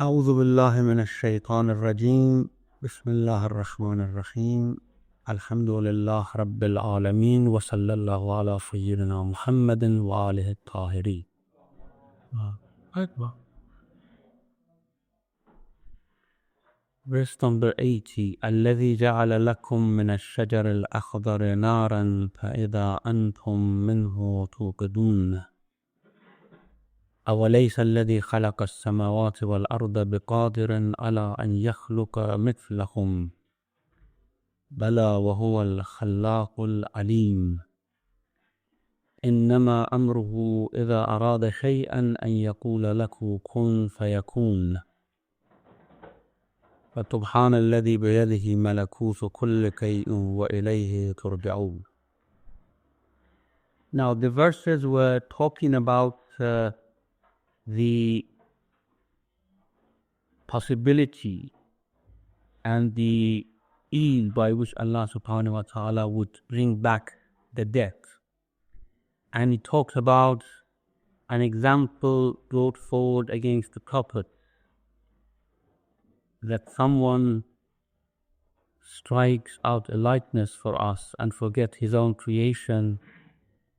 أعوذ بالله من الشيطان الرجيم بسم الله الرحمن الرحيم الحمد لله رب العالمين وصلى الله على سيدنا محمد وآله الطاهرين. Verse number 80. الذي جعل لكم من الشجر الأخضر نارا فإذا أنتم منه توقدون أوليس الذي خلق السماوات والأرض بقادر على أن يخلق مثلهم بلى وهو الخلاق العليم إنما أمره إذا أراد شيئا أن يقول له كن فيكون فسبحان الذي بيده ملكوت كل شيء وإليه ترجعون. Now the verses were talking about the possibility and the ease by which Allah subhanahu wa ta'ala would bring back the dead. And he talks about an example brought forward against the prophet, that someone strikes out a likeness for us and forget his own creation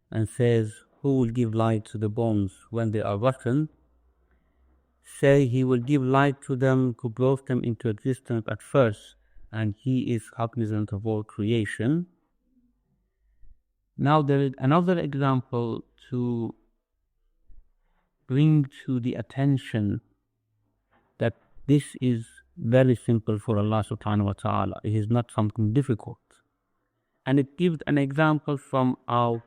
and says, who will give light to the bones when they are rotten? Say he will give light to them who brought them into existence at first, and he is cognizant of all creation. Now there is another example to bring to the attention that this is very simple for Allah subhanahu wa ta'ala. It is not something difficult. And it gives an example from our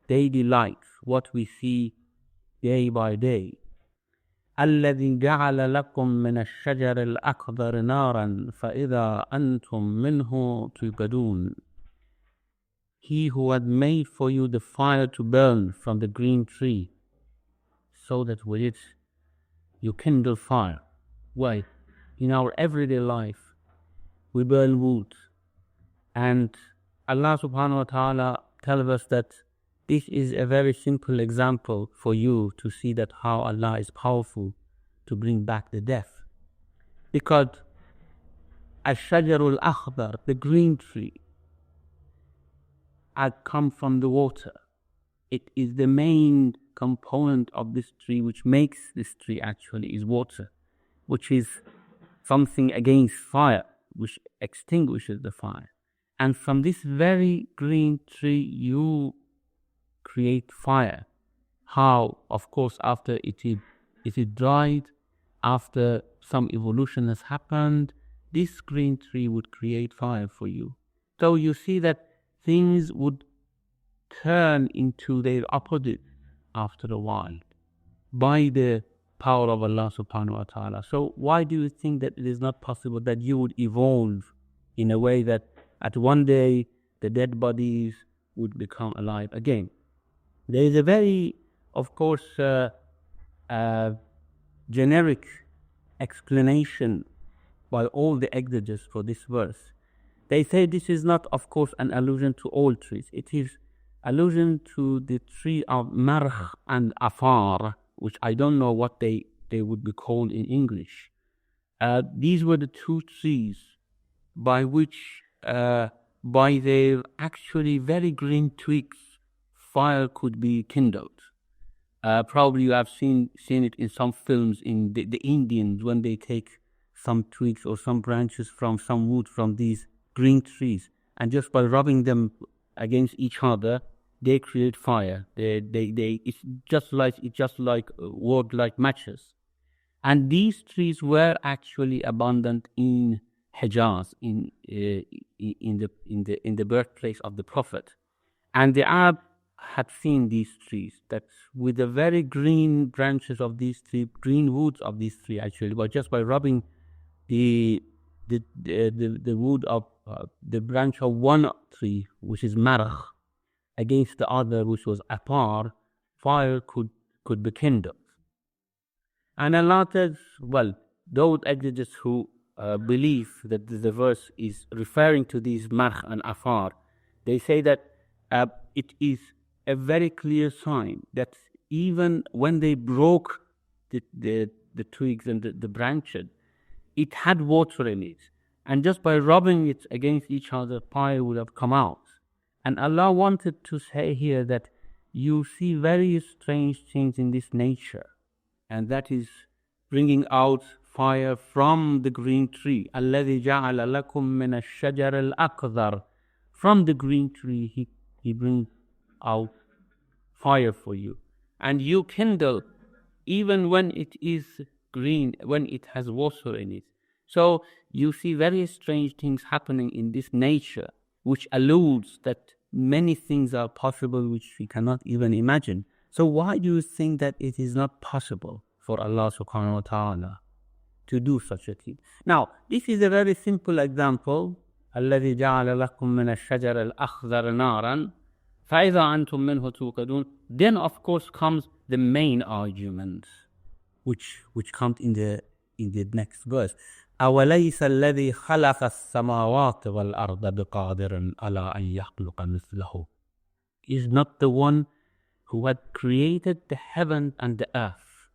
daily life, what we see day by day. الذي جعل لكم من الشجر الأخضر نارا فإذا أنتم منه توقدون. He who had made for you the fire to burn from the green tree, so that with it you kindle fire. Why? In our everyday life, we burn wood. And Allah subhanahu wa ta'ala tells us that this is a very simple example for you to see that how Allah is powerful to bring back the dead. Because Ash-Shajarul Akhdar, the green tree, had come from the water. It is the main component of this tree, which makes this tree actually is water, which is something against fire, which extinguishes the fire. And from this very green tree you create fire. How? Of course, after it is dried, after some evolution has happened, this green tree would create fire for you. So you see that things would turn into their opposite after a while by the power of Allah subhanahu wa ta'ala. So why do you think that it is not possible that you would evolve in a way that at one day the dead bodies would become alive again? There is a very, of course, generic explanation by all the exegetes for this verse. They say this is not, of course, an allusion to all trees. It is allusion to the tree of marh and afar, which I don't know what they would be called in English. These were the two trees by which, by their actually very green twigs, fire could be kindled. Probably you have seen it in some films in the Indians when they take some twigs or some branches from some wood from these green trees, and just by rubbing them against each other, they create fire. It's just like work like matches. And these trees were actually abundant in Hijaz, in the birthplace of the Prophet. And the Arab had seen these trees, that with the very green branches of these trees, green woods of these trees actually, but just by rubbing the wood of the branch of one tree, which is marah, against the other, which was apar, fire could be kindled. And Allah says, well, those exegetes who believe that the verse is referring to these marh and afar, they say that it is a very clear sign that even when they broke the the twigs and the branches, it had water in it. And just by rubbing it against each other, fire would have come out. And Allah wanted to say here that you see very strange things in this nature. And that is bringing out fire from the green tree. الَّذِي جَعَلَ لَكُم مِّنَ الشَّجَرِ الْأَخْضَرِ. From the green tree, He brings out fire for you. And you kindle even when it is green, when it has water in it. So you see very strange things happening in this nature, which alludes that many things are possible which we cannot even imagine. So why do you think that it is not possible for Allah subhanahu wa ta'ala to do such a thing? Now, this is a very simple example. الَّذِي جَعَلَ لَكُم مِّنَ الشَّجَرِ الْأَخْضَرِ نَارًا فَإِذَا أَنْتُم مِّنْهُ تُوقَدُونَ. Then, of course, comes the main argument, which comes in the next verse. أَوَلَيْسَ الَّذِي خَلَقَ السَّمَاوَاتِ وَالْأَرْضَ بِقَادِرٍ عَلَىٰ أَن يَخْلُقَ مِثْلَهُ. Is not the one who had created the heaven and the earth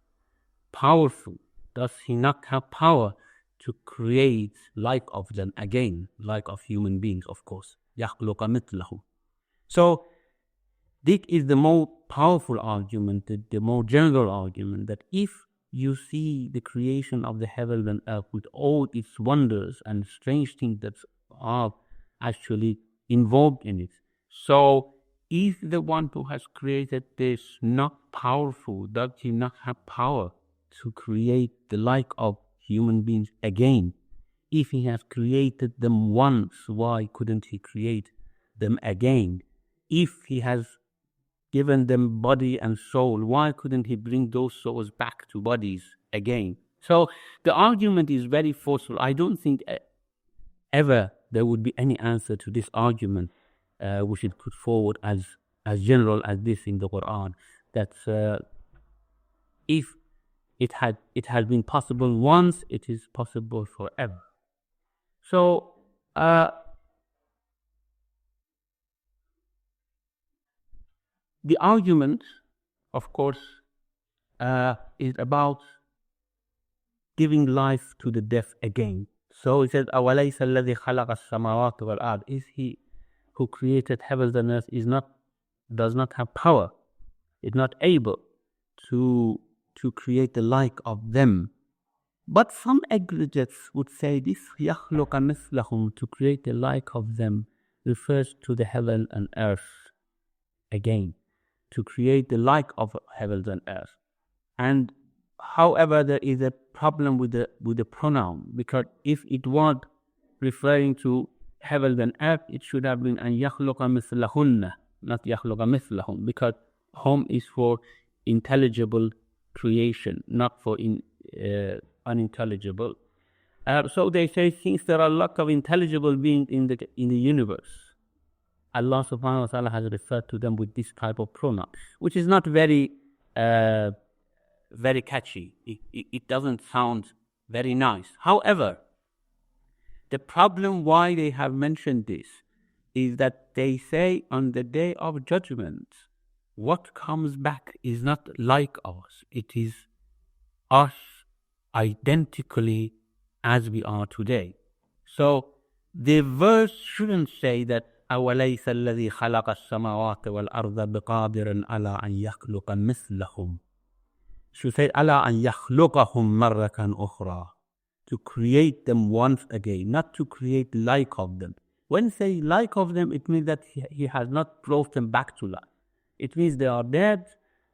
powerful? Does he not have power to create like of them again, like of human beings, of course? يَخْلُقَ مِثْلَهُ. So this is the more powerful argument, the more general argument, that if you see the creation of the heaven and earth with all its wonders and strange things that are actually involved in it, so is the one who has created this not powerful? Does he not have power to create the like of human beings again? If he has created them once, why couldn't he create them again? If he has given them body and soul, why couldn't he bring those souls back to bodies again? So the argument is very forceful. I don't think ever there would be any answer to this argument which is put forward as general as this in the Quran, that if it has been possible once, it is possible forever. So the argument, of course, is about giving life to the deaf again. So it says, أَوَلَيْسَ الَّذِي خَلَقَ السَّمَاوَاتِ وَالْأَرْضِ. Is he who created heavens and earth does not have power, is not able to create the like of them? But some exegetes would say this يَخْلُقَ مِثْلَهُم, to create the like of them, refers to the heaven and earth again, to create the like of heavens and earth. And however, there is a problem with the pronoun, because if it was referring to heaven and earth, it should have been أَن يَخْلُقَ مِثْلَهُنَّ, not يَخْلُقَ مِثْلَهُم, because hum is for intelligible creation, not for unintelligible. So they say, since there are a lot of intelligible beings in the universe, Allah subhanahu wa ta'ala has referred to them with this type of pronoun, which is not very catchy. It doesn't sound very nice. However, the problem why they have mentioned this is that they say on the day of judgment, what comes back is not like us. It is us identically as we are today. So the verse shouldn't say that أَوَلَيْسَ الَّذِي خَلَقَ السَّمَاوَاتِ وَالْأَرْضَ بِقَادِرٍ عَلَىٰ أَن يَخْلُقَ مِثْلَهُم. Should say عَلَىٰ أَن يَخْلُقَهُم مَرَّةً أُخْرَى, to create them once again, not to create like of them. When say like of them, it means that he has not brought them back to life. It means they are dead,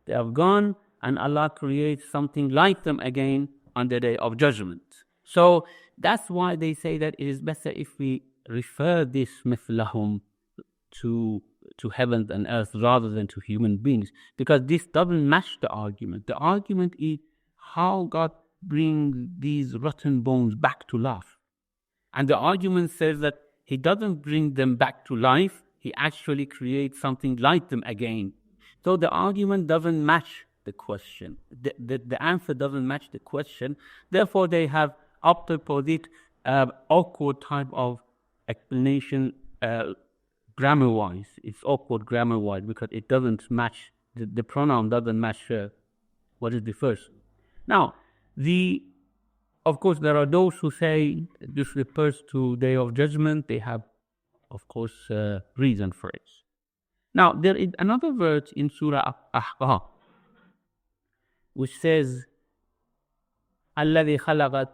they have gone, and Allah creates something like them again on the day of judgment. So that's why they say that it is better if we refer this mithlahum to heavens and earth rather than to human beings, because this doesn't match the argument. The argument is how God brings these rotten bones back to life. And the argument says that He doesn't bring them back to life, He actually creates something like them again. So the argument doesn't match the question. The answer doesn't match the question. Therefore, they have opted for this awkward type of explanation grammar-wise. It's awkward grammar-wise because it doesn't match, the pronoun doesn't match what is the first. Now, Of course, there are those who say this refers to Day of Judgment. They have, of course, reason for it. Now, there is another verse in Surah Ahqaf which says, الذي خلق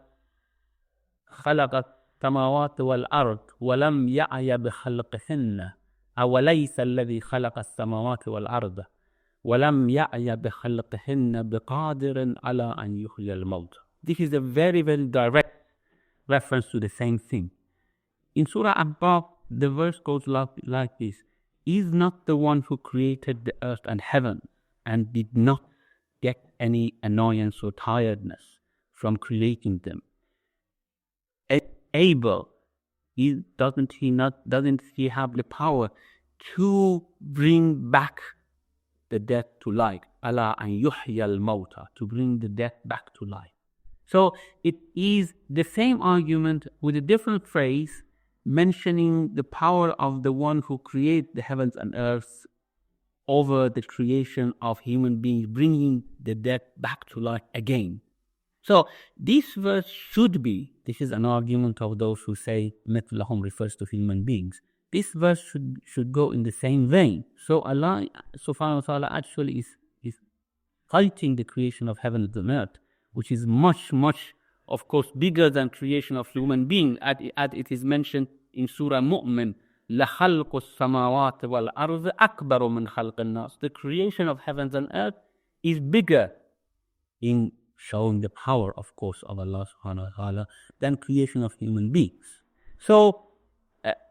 السماوات والأرض ولم يعي بخلقهن أوليس الذي خلق السماوات والأرض ولم يعي بخلقهن بقادر على أن يحيي الموتى. This is a very, very direct reference to the same thing. In Surah Ahqaf, the verse goes like this: Is not the one who created the earth and heaven and did not get any annoyance or tiredness from creating them able? Doesn't he have the power to bring back the dead to life? Allah an yuhya al-mawta, to bring the dead back to life. So it is the same argument with a different phrase, mentioning the power of the one who created the heavens and earth over the creation of human beings, bringing the dead back to life again. So this verse should be, this is an argument of those who say Mithlahum refers to human beings. This verse should go in the same vein. So Allah subhanahu wa ta'ala actually is fighting the creation of heaven and earth, which is much, much, of course, bigger than creation of human being. As it is mentioned in Surah Mu'min, لَخَلْقُ السَّمَاوَاتِ وَالْأَرْضِ أَكْبَرُ مِنْ خَلْقِ النَّاسِ. The creation of heavens and earth is bigger, in showing the power, of course, of Allah subhanahu wa ta'ala than creation of human beings. So,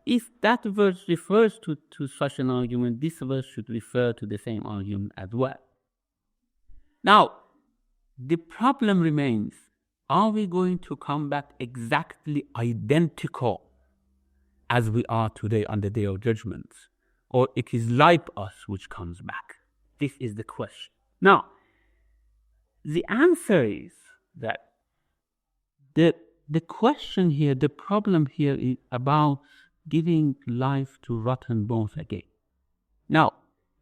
if that verse refers to such an argument, this verse should refer to the same argument as well. Now, the problem remains, are we going to come back exactly identical as we are today on the Day of Judgment? Or it is like us which comes back? This is the question. Now, the answer is that the question here, the problem here is about giving life to rotten bones again. Now,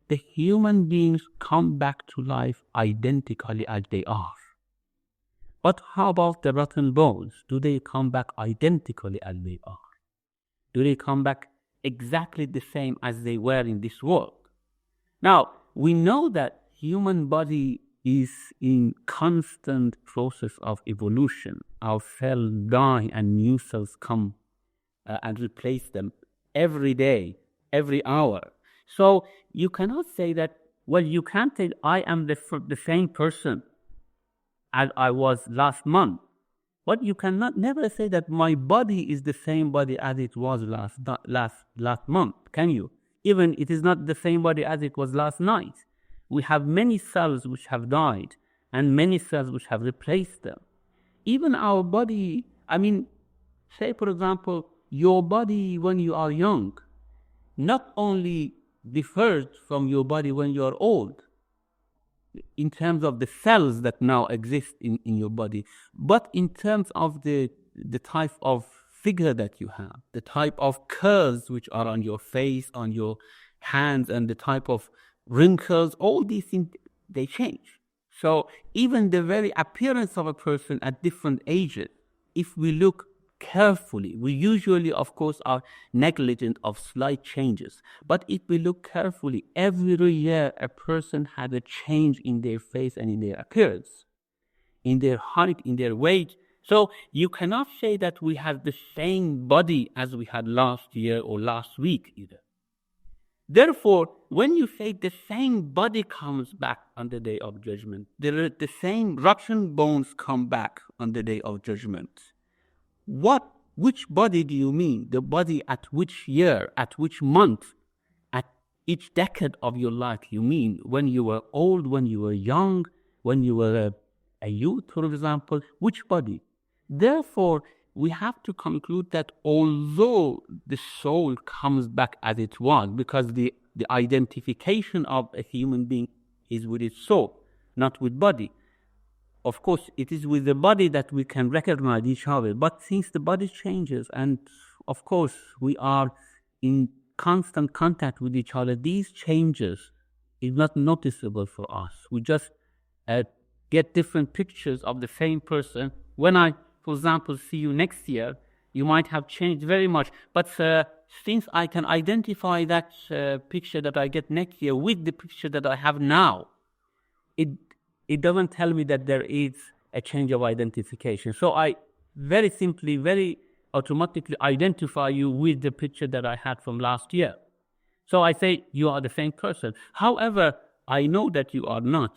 the human beings come back to life identically as they are. But how about the rotten bones? Do they come back identically as they are? Do they come back exactly the same as they were in this world? Now, we know that human body is in constant process of evolution. Our cells die and new cells come and replace them every day, every hour. So you cannot say that, well, you can't say I am the same person as I was last month. But you cannot never say that my body is the same body as it was last month, can you? Even it is not the same body as it was last night. We have many cells which have died and many cells which have replaced them. Even our body, say for example, your body when you are young, not only differs from your body when you are old, in terms of the cells that now exist in your body, but in terms of the type of figure that you have, the type of curves which are on your face, on your hands, and the type of wrinkles, all these things, they change. So even the very appearance of a person at different ages, if we look carefully, we usually, of course, are negligent of slight changes. But if we look carefully, every year a person had a change in their face and in their appearance, in their height, in their weight. So you cannot say that we have the same body as we had last year or last week either. Therefore, when you say the same body comes back on the Day of Judgment, the same rotten bones come back on the Day of Judgment, which body do you mean? The body at which year, at which month, at each decade of your life you mean? When you were old, when you were young, when you were a youth, for example, which body? Therefore, we have to conclude that although the soul comes back as it was, because the identification of a human being is with its soul, not with body. Of course, it is with the body that we can recognize each other. But since the body changes, and of course we are in constant contact with each other, these changes is not noticeable for us. We just get different pictures of the same person. When I, for example, see you next year, you might have changed very much. But since I can identify that picture that I get next year with the picture that I have now, it doesn't tell me that there is a change of identification. So I very simply, very automatically identify you with the picture that I had from last year. So I say you are the same person. However, I know that you are not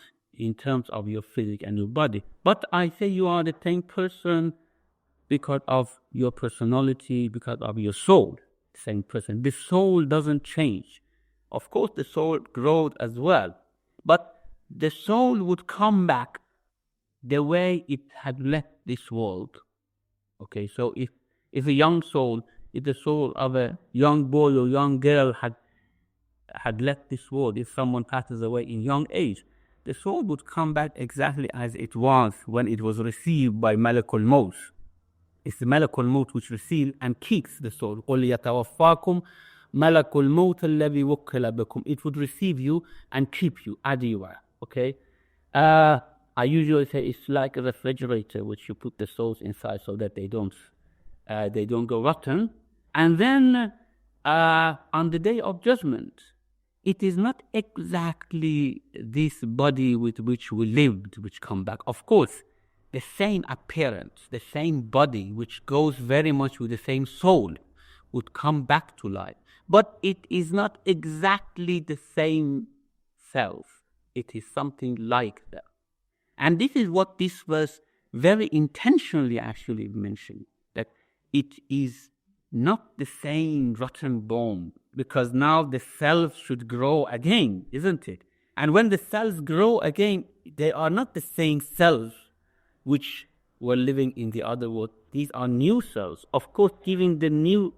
in terms of your physique and your body, but I say you are the same person because of your personality, because of your soul. Same person. The soul doesn't change. Of course, the soul grows as well, but the soul would come back the way it had left this world. Okay, so if a young soul, if the soul of a young boy or young girl had left this world, if someone passes away in young age, the soul would come back exactly as it was when it was received by Malakul Maut. It's the Malakul Maut which receives and keeps the soul. قُلْ يَتَوَفَّاكُمْ مَلَكُ الْمَوْتِ الَّذِي وُكِّلَ بِكُمْ. It would receive you and keep you as you are. Okay? I usually say it's like a refrigerator which you put the souls inside so that they don't go rotten. And then on the day of judgment, it is not exactly this body with which we lived which come back. Of course, the same appearance, the same body which goes very much with the same soul would come back to life. But it is not exactly the same self. It is something like that. And this is what this verse very intentionally actually mentioned, that it is not the same rotten bone, because now the cells should grow again, isn't it? And when the cells grow again, they are not the same cells which were living in the other world. These are new cells, of course, giving the new,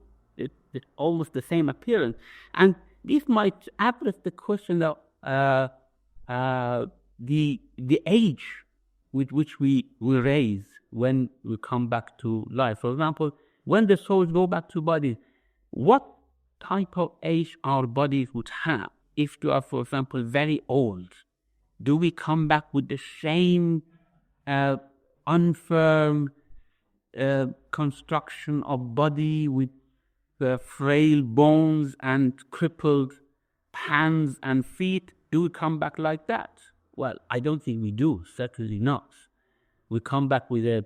almost the same appearance. And this might address the question of the age with which we raise when we come back to life. For example, when the souls go back to body, what type of age our bodies would have? If you are, for example, very old, do we come back with the same unfirm construction of body with frail bones and crippled hands and feet? Do we come back like that? Well, I don't think we do, certainly not. We come back with a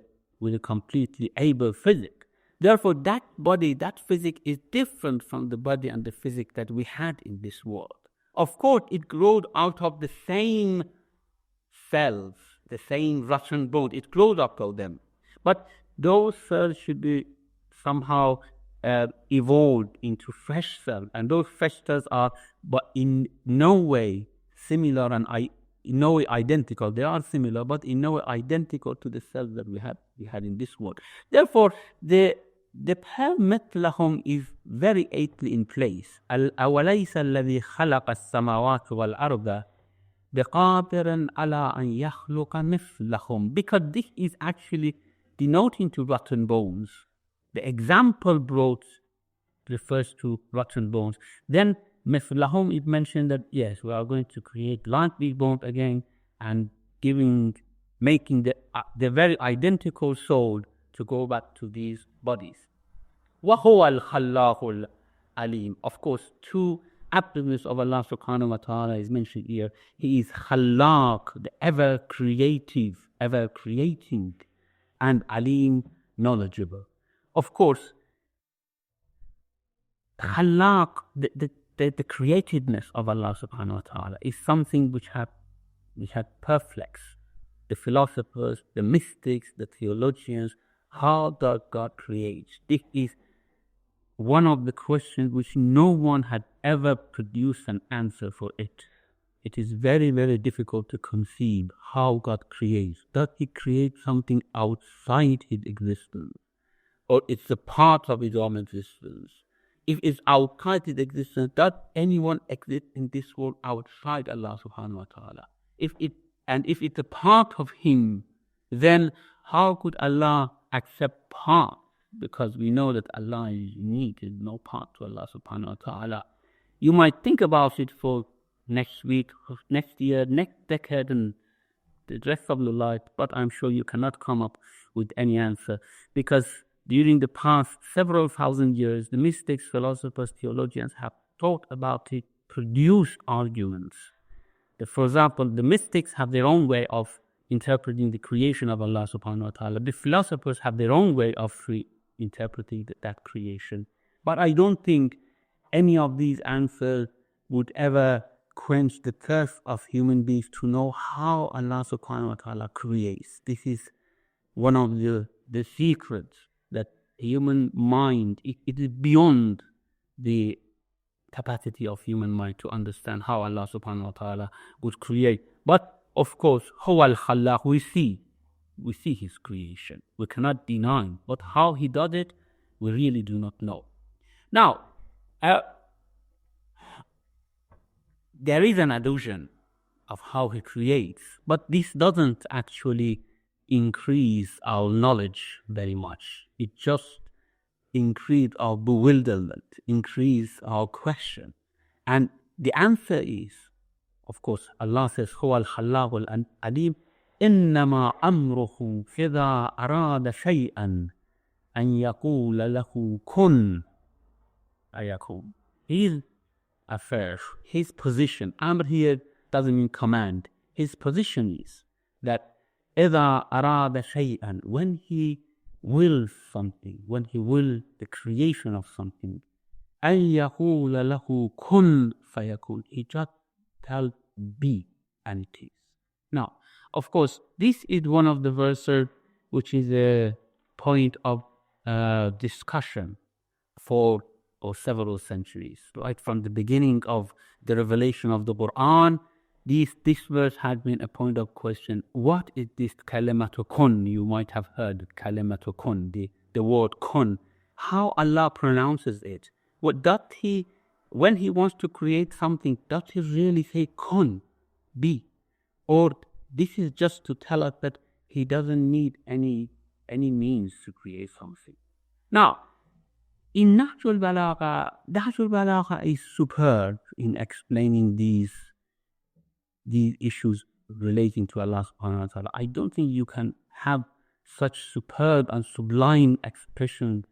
completely able physique. Therefore, that body, that physique is different from the body and the physique that we had in this world. Of course, it grows out of the same cells, the same rotten bone. It grows up of them. But those cells should be somehow evolved into fresh cells. And those fresh cells are but in no way similar and in no way identical. They are similar, but in no way identical to the cells that we had in this world. Therefore, the مثلهم is very aptly in place. أوليس الذي خلق السماوات والأرض بقادر على أن يخلق مثلهم. Because this is actually denoting to rotten bones. The example brought refers to rotten bones. Then مثلهم, it mentioned that yes, we are going to create like these bones again and making the very identical soul to go back to these bodies. وَهُوَ الْخَلَّاقُ الْعَلِيمُ. Of course, two attributes of Allah subhanahu wa ta'ala is mentioned here. He is Khallaq, the ever creative, ever creating, and Alim, knowledgeable. Of course, Khallaq, the createdness of Allah subhanahu wa ta'ala is something which had perplexed the philosophers, the mystics, the theologians. How does God create? This is one of the questions which no one had ever produced an answer for it. It is very, very difficult to conceive how God creates. Does He create something outside His existence? Or it's a part of His own existence? If it's outside His existence, does anyone exist in this world outside Allah subhanahu wa ta'ala? If it's a part of Him, then how could Allah accept part? Because we know that Allah is unique, there is no part to Allah subhanahu wa ta'ala. You might think about it for next week, next year, next decade, and the rest of the life, but I'm sure you cannot come up with any answer, because during the past several thousand years, the mystics, philosophers, theologians have thought about it, produced arguments. For example, the mystics have their own way of interpreting the creation of Allah subhanahu wa ta'ala. The philosophers have their own way of interpreting that creation. But I don't think any of these answers would ever quench the thirst of human beings to know how Allah subhanahu wa ta'ala creates. This is one of the secrets that human mind, it is beyond the capacity of human mind to understand how Allah subhanahu wa ta'ala would create. But of course, huwa al-khallaq, we see his creation. We cannot deny, but how he does it, we really do not know. Now, there is an allusion of how he creates, but this doesn't actually increase our knowledge very much. It just increase our bewilderment, increase our question. And the answer is, of course, Allah says, huwa al-khallaq al-alim, innama amruhu idha arada shay'an an yaqula lahu kun ayakun. His affairs, his position, amr here doesn't mean command. His position is that idha arada shay'an, when he wills something, when he wills the creation of something, an yaqula lahu kun fayakun, he just tells be, and it is. Now, of course, this is one of the verses which is a point of discussion for several centuries. Right from the beginning of the revelation of the Quran, this verse has been a point of question. What is this kalimatu kun? You might have heard kalimatu kun, the word kun. How Allah pronounces it? What does he, when he wants to create something, does he really say kun, be? Or this is just to tell us that he doesn't need any means to create something. Now, in Nahjul Balagha is superb in explaining these issues relating to Allah subhanahu wa ta'ala. I don't think you can have such superb and sublime expression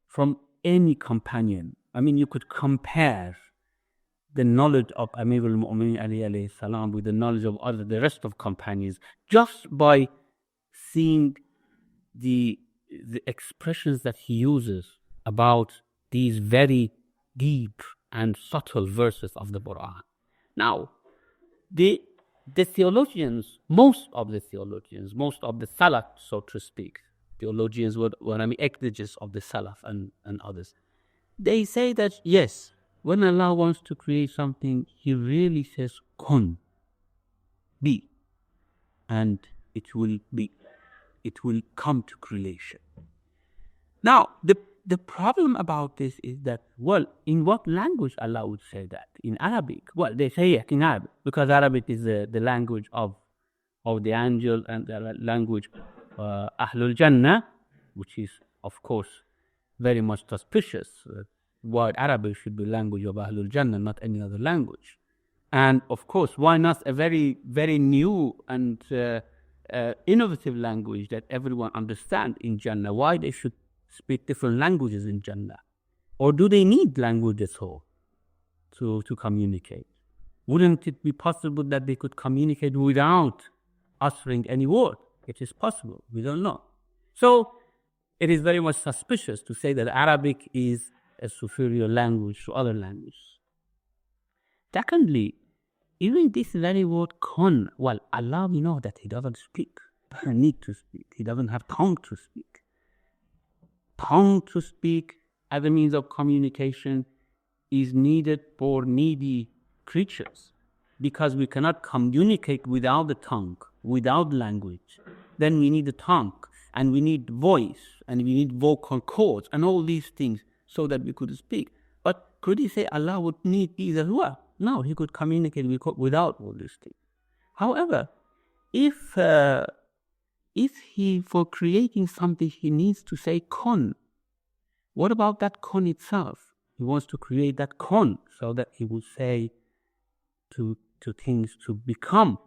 from any companion. I mean, you could compare the knowledge of Amir al-Mu'minin Ali alayhi salam with the knowledge of the rest of companions just by seeing the expressions that he uses about these very deep and subtle verses of the Quran. Now, the theologians, most of the Salaf, so to speak, theologians, what I mean, exegetes of the Salaf and others, they say that yes, when Allah wants to create something, He really says kun, be, and it will be, it will come to creation. Now, the problem about this is that, well, in what language Allah would say that? In Arabic? Well, they say it in Arabic, because Arabic is the language of the angel and the language Ahlul Jannah, which is, of course, very much suspicious. Why Arabic should be language of Ahlul Jannah, not any other language. And, of course, why not a very, very new and innovative language that everyone understands in Jannah? Why they should speak different languages in Jannah? Or do they need language at all to communicate? Wouldn't it be possible that they could communicate without uttering any word? It is possible. We don't know. So it is very much suspicious to say that Arabic is a superior language to other languages. Secondly, even this very word kun, well, Allah, we know that He doesn't speak. He doesn't need to speak. He doesn't have tongue to speak. Tongue to speak as a means of communication is needed for needy creatures, because we cannot communicate without the tongue, without language. Then we need the tongue, and we need voice, and we need vocal cords, and all these things so that we could speak. But could He say Allah would need these as well? No, He could communicate without all these things. However, if He, for creating something, He needs to say kun, what about that kun itself? He wants to create that kun so that He will say to things to become.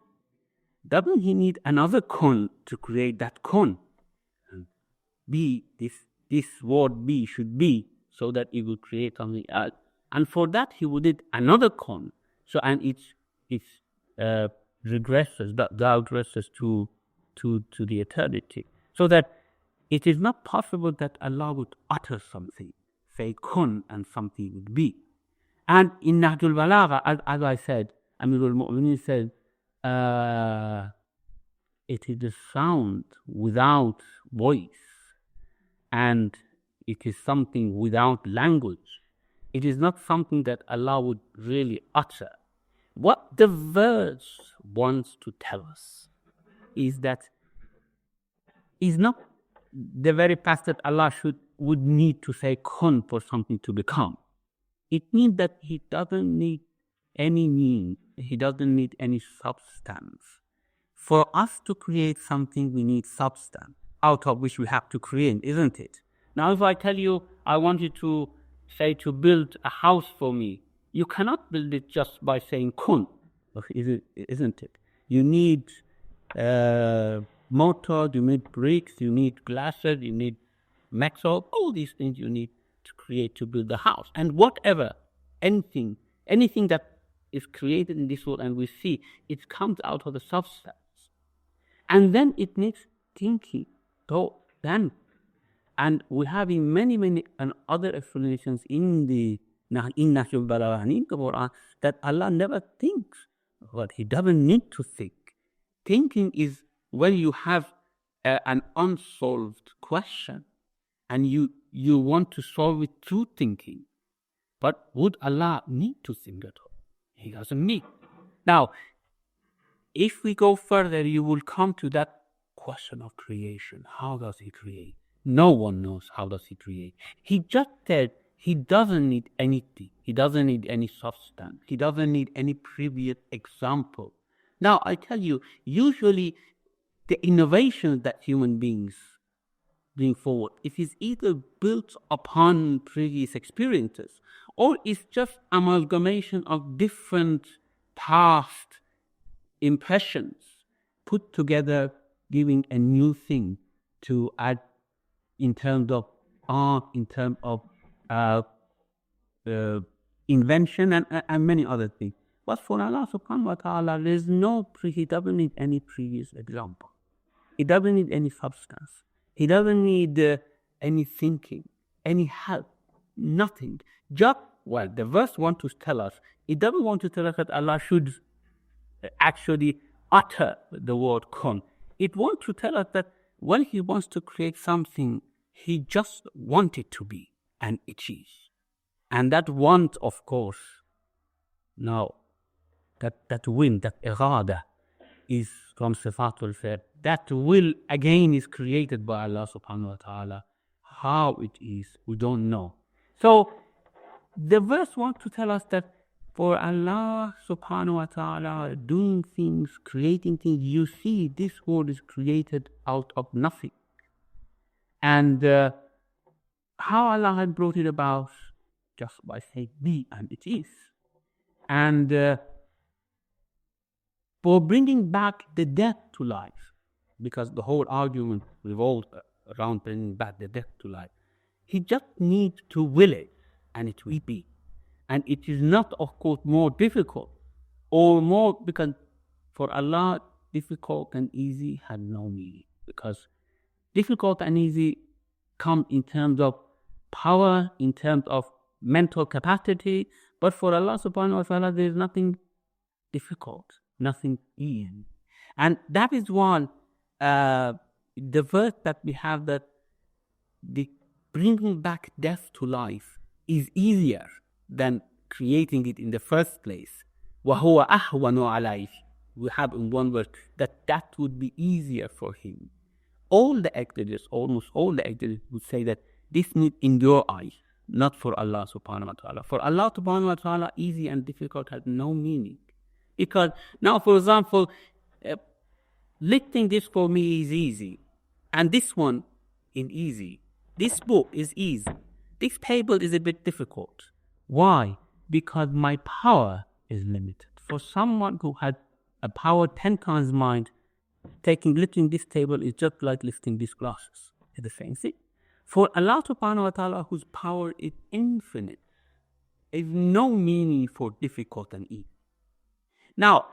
doesn't he need another kun to create that kun? Be, this word be should be, so that it will create something else. And for that he would need another kun. So, and it's regresses, that regresses to the eternity. So that it is not possible that Allah would utter something, say kun, and something would be. And in Nahjul Balagha, as I said, Amirul Mu'mineen said, it is a sound without voice, and it is something without language. It is not something that Allah would really utter. What the verse wants to tell us is that is not the very fact that Allah would need to say kun for something to become. It means that he doesn't need any meaning, he doesn't need any substance. For us to create something, we need substance, out of which we have to create, isn't it? Now, if I tell you, I want you to say to build a house for me, you cannot build it just by saying kun, isn't it? You need mortar, you need bricks, you need glasses, you need metal, all these things you need to create, to build the house. And whatever, anything that is created in this world and we see, it comes out of the substance. And then it needs thinking, thought, then. And we have in many and other explanations in Nahjul Balagha, in the Quran, that Allah never thinks, but he doesn't need to think. Thinking is when you have an unsolved question and you want to solve it through thinking. But would Allah need to think at all? He doesn't need. Now, if we go further, you will come to that question of creation. How does he create? No one knows how does he create. He just said he doesn't need anything. He doesn't need any substance. He doesn't need any previous example. Now, I tell you, usually the innovation that human beings bring forward, it is either built upon previous experiences or it's just amalgamation of different past impressions put together, giving a new thing to add in terms of art, in terms of invention and many other things. But for Allah subhanahu wa ta'ala, there's he doesn't need any previous example. He doesn't need any substance. He doesn't need any thinking, any help, nothing. Just, well, the verse wants to tell us, it doesn't want to tell us that Allah should actually utter the word kun. It wants to tell us that when he wants to create something, he just wants it to be, and it is. And that want, of course, now, that will, that irada, is from Sifatul Fi'l. That will, again, is created by Allah subhanahu wa ta'ala. How it is, we don't know. So, the verse wants to tell us that for Allah subhanahu wa ta'ala doing things, creating things, you see this world is created out of nothing. And how Allah had brought it about, just by saying be, and it is. And for bringing back the death to life, because the whole argument revolves around bringing back the death to life. He just needs to will it, and it will be. And it is not, of course, more difficult or more, because for Allah, difficult and easy had no meaning. Because difficult and easy come in terms of power, in terms of mental capacity. But for Allah subhanahu wa ta'ala, there is nothing difficult, nothing easy. And that is one, the verse that we have, that the bringing back death to life is easier than creating it in the first place. وَهُوَ أَهْوَنُ عَلَيْهِ. We have in one verse that would be easier for him. All the exegetes, almost all the exegetes would say that this need in your eyes, not for Allah subhanahu wa ta'ala. For Allah subhanahu wa ta'ala, easy and difficult has no meaning. Because now, for example, lifting this for me is easy, and this one is easy. This book is easy. This table is a bit difficult. Why? Because my power is limited. For someone who had a power 10 times mind, lifting this table is just like lifting these glasses. It's the same thing. For Allah subhanahu wa ta'ala, whose power is infinite, is no meaning for difficult and easy. Now,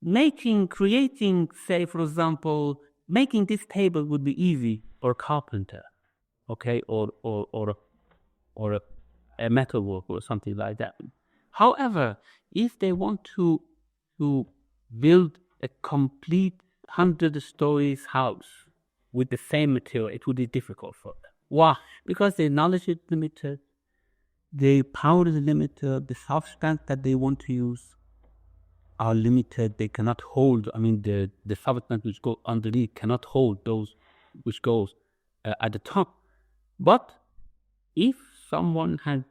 creating, say, for example, making this table would be easy for a carpenter, okay, or a metal worker or something like that. However, if they want to build a complete 100 stories house with the same material, it would be difficult for them. Why? Because their knowledge is limited, their power is limited, the substance that they want to use are limited. They cannot hold, the substance which goes underneath cannot hold those which goes at the top. But if someone has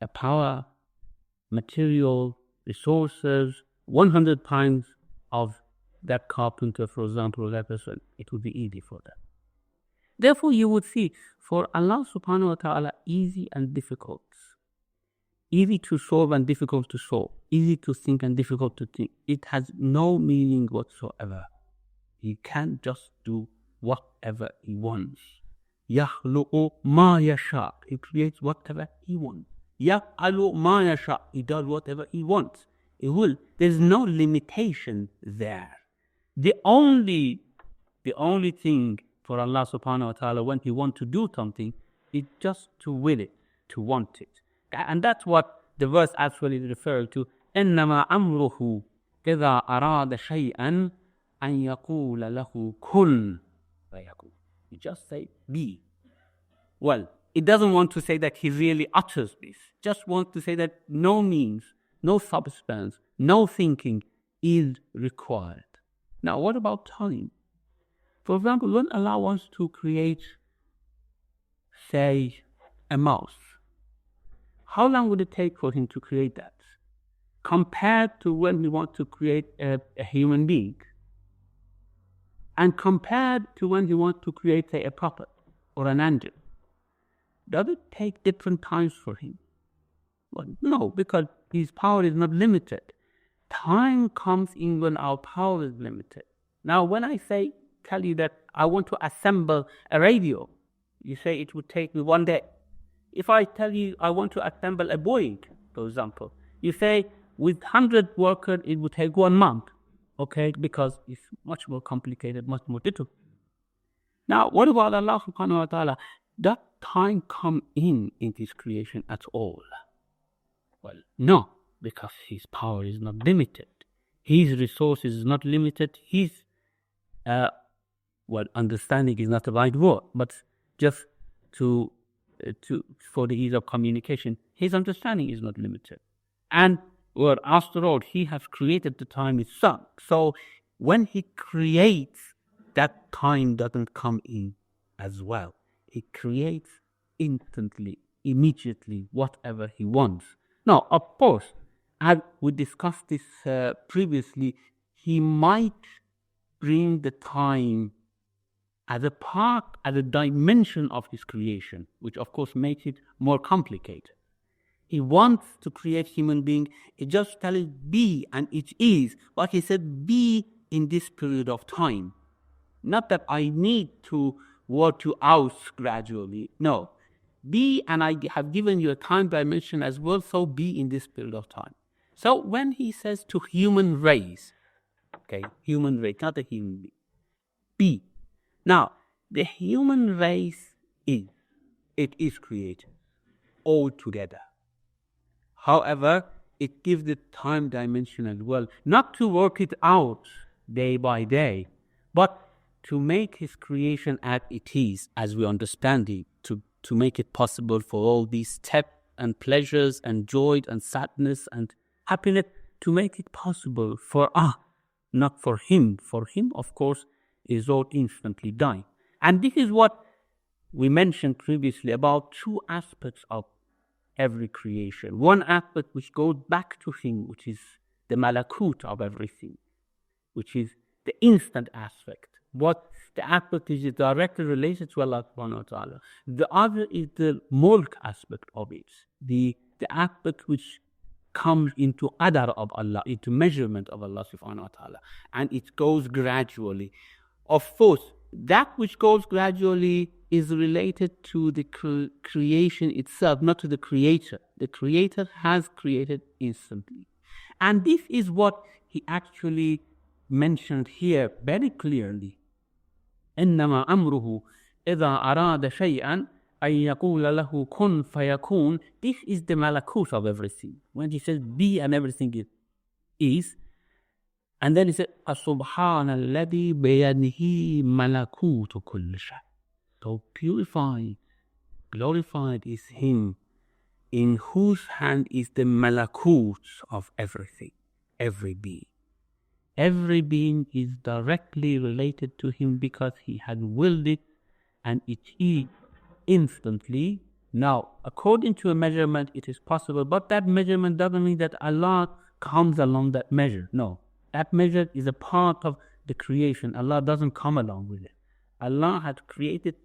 a power, material, resources, 100 times of that carpenter, for example, or that person, it would be easy for them. Therefore, you would see, for Allah subhanahu wa ta'ala, easy and difficult, easy to solve and difficult to solve, easy to think and difficult to think, it has no meaning whatsoever. He can just do whatever he wants. يَخْلُقُ مَا يَشَاءُ. He creates whatever he wants. يَفْعَلُ مَا يَشَاءُ. He does whatever he wants. He will. There's no limitation there. The only thing for Allah subhanahu wa ta'ala when He wants to do something is just to will it, to want it. And that's what the verse actually refers to. إِنَّمَا أَمْرُهُ إِذَا أَرَادَ شَيْئًا أَن يَقُولَ لَهُ كُنْ فَيَكُونُ. You just say, be. Well, it doesn't want to say that He really utters this. Just wants to say that no means, no substance, no thinking is required. Now, what about time? For example, when Allah wants to create, say, a mouse, how long would it take for Him to create that? Compared to when He wants to create a human being, and compared to when He wants to create, say, a puppet or an angel, does it take different times for Him? Well, no, because His power is not limited. Time comes in when our power is limited. Now, when I tell you that I want to assemble a radio, you say it would take me 1 day. If I tell you I want to assemble a Boeing, for example, you say with 100 workers it would take 1 month, okay, because it's much more complicated, much more difficult. Now, what about Allah subhanahu wa ta'ala? Does time come in His creation at all? Well, no, because His power is not limited. His resources is not limited. His understanding is not the right word, but just for the ease of communication, His understanding is not limited. And well, after all, He has created the time itself. So when He creates, that time doesn't come in as well. He creates instantly, immediately, whatever He wants. Now, of course, as we discussed this previously, He might bring the time as a part, as a dimension of His creation, which of course makes it more complicated. He wants to create human being. He just tells it be, and it is. But He said be in this period of time. Not that I need to work you out gradually. No. Be, and I have given you a time dimension as well, so be in this period of time. So when He says to human race, okay, human race, not a human being, be. Now, the human race is created altogether. However, it gives the time dimension as well, not to work it out day by day, but to make His creation as it is, as we understand it, to make it possible for all these steps and pleasures and joy and sadness and happiness, to make it possible for us, not for Him. For Him, of course, is all instantly done. And this is what we mentioned previously about 2 aspects of every creation. One aspect which goes back to Him, which is the malakut of everything, which is the instant aspect. What the aspect is directly related to Allah subhanahu wa ta'ala. The other is the mulk aspect of it, the aspect which comes into qadar of Allah, into measurement of Allah subhanahu wa ta'ala, and it goes gradually. Of course, that which goes gradually is related to the creation itself, not to the creator. The creator has created instantly. And this is what he actually mentioned here very clearly. إنما أمره إذا أراد شيئا أن يقول له كن فيكون. This is the malakut of everything. When he says be and everything is. And then he said, سبحان الذي بيده ملكوت كل شيء. So purified, glorified is him in whose hand is the malakut of everything, every being. Every being is directly related to him because he had willed it, and it is instantly. Now, according to a measurement, it is possible, but that measurement doesn't mean that Allah comes along that measure. No, that measure is a part of the creation. Allah doesn't come along with it. Allah had created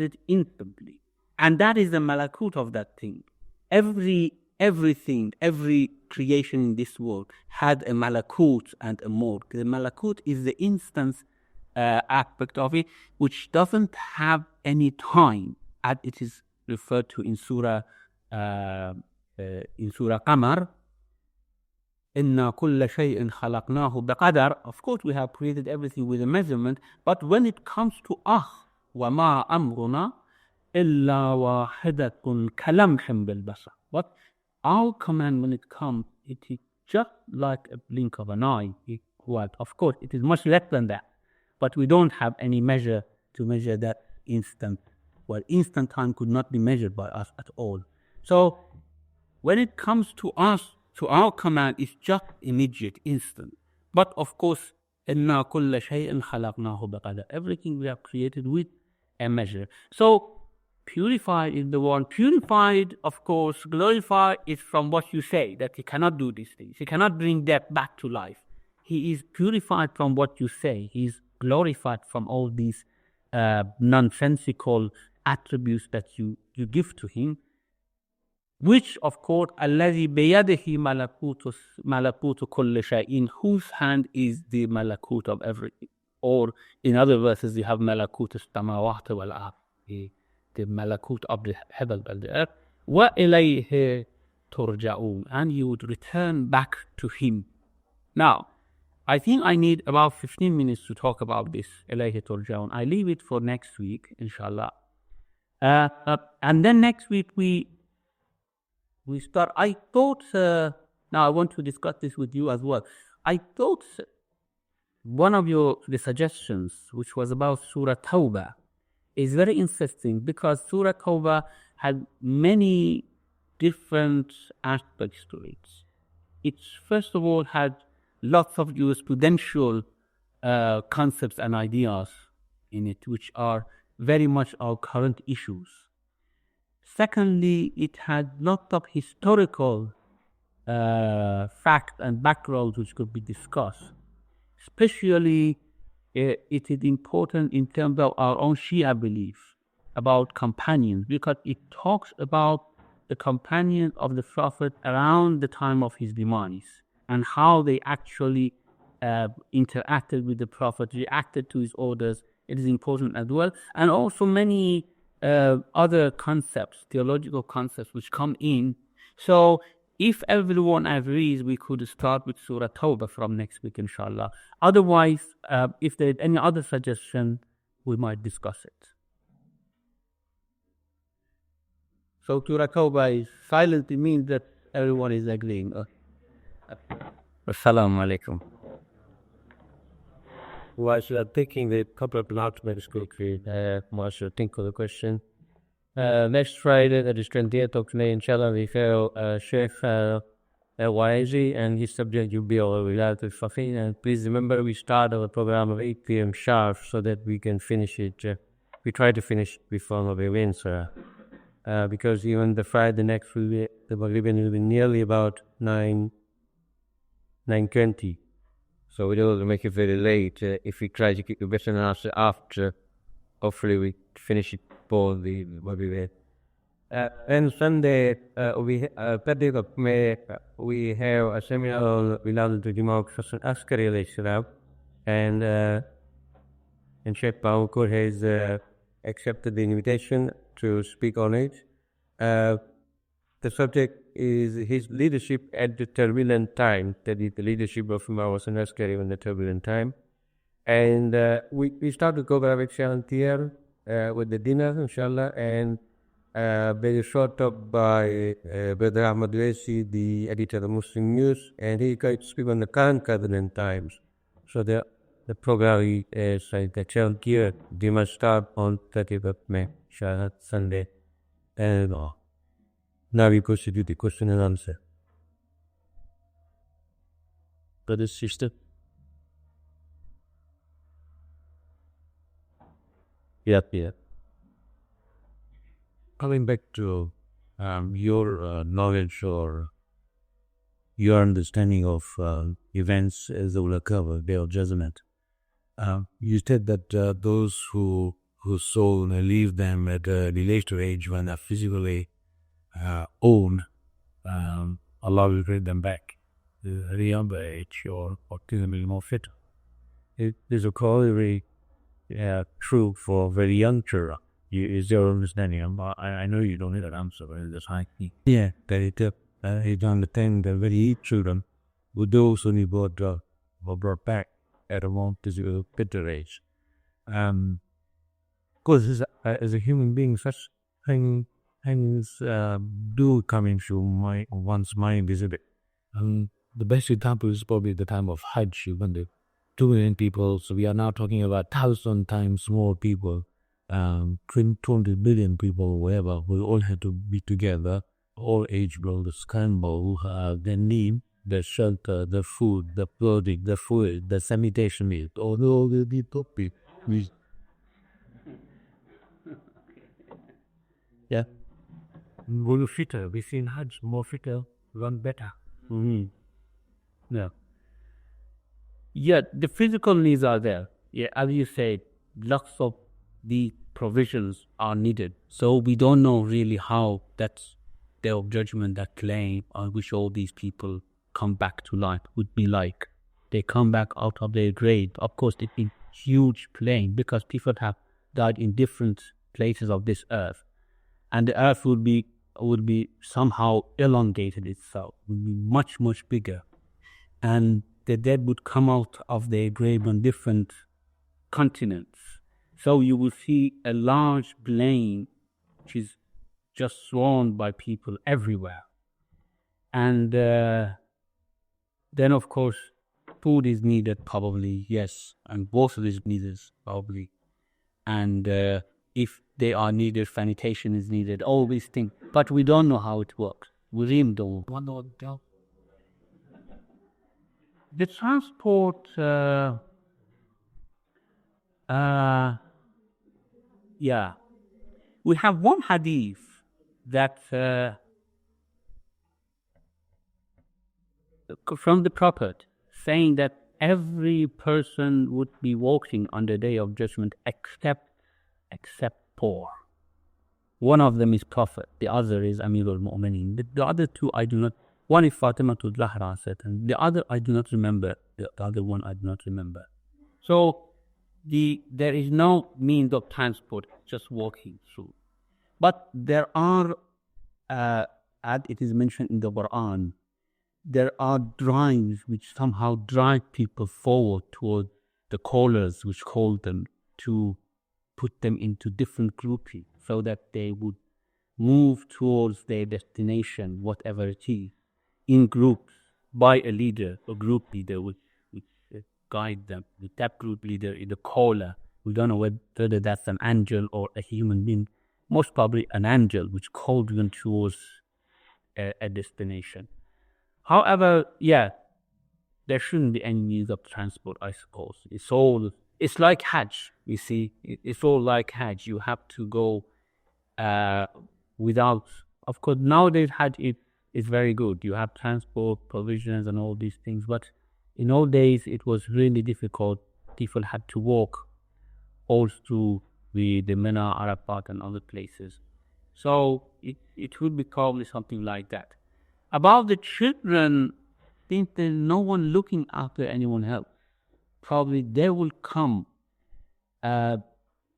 it instantly, and that is the malakut of that thing. Everything, every creation in this world had a malakut and a mulk. The malakut is the instance aspect of it, which doesn't have any time, as it is referred to in Surah Qamar. إِنَّا كُلَّ شَيْءٍ خَلَقْنَاهُ بِقَدَرٍ. Of course, we have created everything with a measurement, but when it comes to وَمَا أَمْرُنَا إِلَّا وَاحِدَةٌ كَلَمْحٍ بِالْبَصَرِ. But our command, when it comes, it is just like a blink of an eye. Of course, it is much less than that, but we don't have any measure to measure that instant. Well, instant time could not be measured by us at all. So when it comes to us, to our command, it's just immediate, instant. But of course, إِنَّا كُلَّ شَيْءٍ خَلَقْنَاهُ بِقَدَرٍ. Everything we have created with a measure. So purified is the one. Purified, of course, glorified is from what you say, that he cannot do these things. He cannot bring death back to life. He is purified from what you say. He is glorified from all these nonsensical attributes that you give to him. Which, of course, الَّذِي بِيَدِهِ مَلَكُوتُ كُلِّ شَيْءٍ, in whose hand is the malakut of everything. Or in other verses, you have malakut السَّمَاوَاتِ وَالْأَرْضِ, the malakut of the heaven and the earth. وَإِلَيْهِ تُرْجَعُونَ, and you would return back to him. Now, I think I need about 15 minutes to talk about this. إِلَيْهِ تُرْجَعُونَ. I leave it for next week, inshallah. And then next week we start. I thought, now I want to discuss this with you as well. I thought one of the suggestions, which was about Surah Tawbah, is very interesting because Surah Tawbah had many different aspects to it. It first of all had lots of jurisprudential concepts and ideas in it, which are very much our current issues. Secondly, it had lots of historical facts and backgrounds which could be discussed. Especially, it is important in terms of our own Shia belief about companions, because it talks about the companions of the Prophet around the time of his demise and how they actually interacted with the Prophet, reacted to his orders. It is important as well. And also many other concepts, theological concepts which come in. So if everyone agrees, we could start with Surah Tawbah from next week, inshallah. Otherwise, if there's any other suggestion, we might discuss it. So Surah Tawbah is silent. It means that everyone is agreeing. Assalamu alaikum. Mashallah, taking the couple of announcements quickly. Mashallah, think of the question. Next Friday, that is 20th of May, inshallah, we have Sheikh Waizi and his subject will be our Wilayat al-Faqih. And please remember, we start our program at 8 p.m. sharp so that we can finish it. We try to finish before Maghrib, because even the Friday next week, the Maghrib will be nearly about 9:20. So we don't make it very late. If we try to keep the question and answer after, hopefully we finish it before the Maghrib. And Sunday, Saturday of May, we have a seminar related to Imam Hassan Askari alayhi salam, and Sheikh Baumkur has accepted the invitation to speak on it. The subject is his leadership at the turbulent time, that is the leadership of Imam Hassan Askari in the turbulent time. And we start to go back here with the dinner, inshallah, and very short talk by Brother Ahmad Waisi, the editor of Muslim News, and he going to speak on the current turbulent times. So the program is the child gear. They must start on 30th of May, inshallah, Sunday. And now we proceed to the question and answer. Brother, sister. Yeah. Coming back to your knowledge or your understanding of events as they will occur on the Day of Judgment, you said that those whose soul may leave them at a later age when they're physically old, Allah will bring them back to a younger age or to them more fit. It is a corollary true for very young children. Is your understanding? I know you don't need an answer, but it's high key. Yeah, that it understand that very children would also be brought back at a more bitter age. Because as a human being, such things do come into one's mind, isn't it? The best example is probably the time of Hajj, when the 2 million people, so we are now talking about 1,000 times more people, 20 billion people, wherever, we all had to be together, all age groups, scramble, the need, the shelter, the food, the clothing, the food, the sanitation needs, all the topic. Yeah. We're fitter, we've seen Hajj more fitter, run better. Yeah. Yeah, the physical needs are there. Yeah, as you said, lots of the provisions are needed. So we don't know really how that's Day of Judgment, that claim on which all these people come back to life would be like. They come back out of their grave. Of course, it's a huge plane because people have died in different places of this earth. And the earth would be somehow elongated itself, would be much, much bigger. And the dead would come out of their grave on different continents. So you will see a large plain which is just swarmed by people everywhere. And then, of course, food is needed probably, yes, and water is needed probably. And if they are needed, sanitation is needed, all these things. But we don't know how it works. We really don't. The transport, yeah. We have one hadith that from the Prophet saying that every person would be walking on the Day of Judgment except poor. One of them is Prophet, the other is Amir al-Mu'mineen. The other two I do not. One is Fatima to Zahra said, and the other I do not remember. The other one I do not remember. So there is no means of transport, just walking through. But there are, as it is mentioned in the Quran, there are drives which somehow drive people forward toward the callers, which call them to put them into different groupings so that they would move towards their destination, whatever it is, in groups by a leader, a group leader would guide them. That group leader is the caller. We don't know whether that's an angel or a human being. Most probably an angel which called them towards a destination. However, yeah, there shouldn't be any means of transport, I suppose. It's like Hajj, you see. It's all like Hajj. You have to go without, of course, nowadays Hajj is very good. You have transport, provisions and all these things. But in old days, it was really difficult. People had to walk all through the Mina, Arafat and other places. So it would be probably something like that. About the children, since there's no one looking after anyone else, probably they will come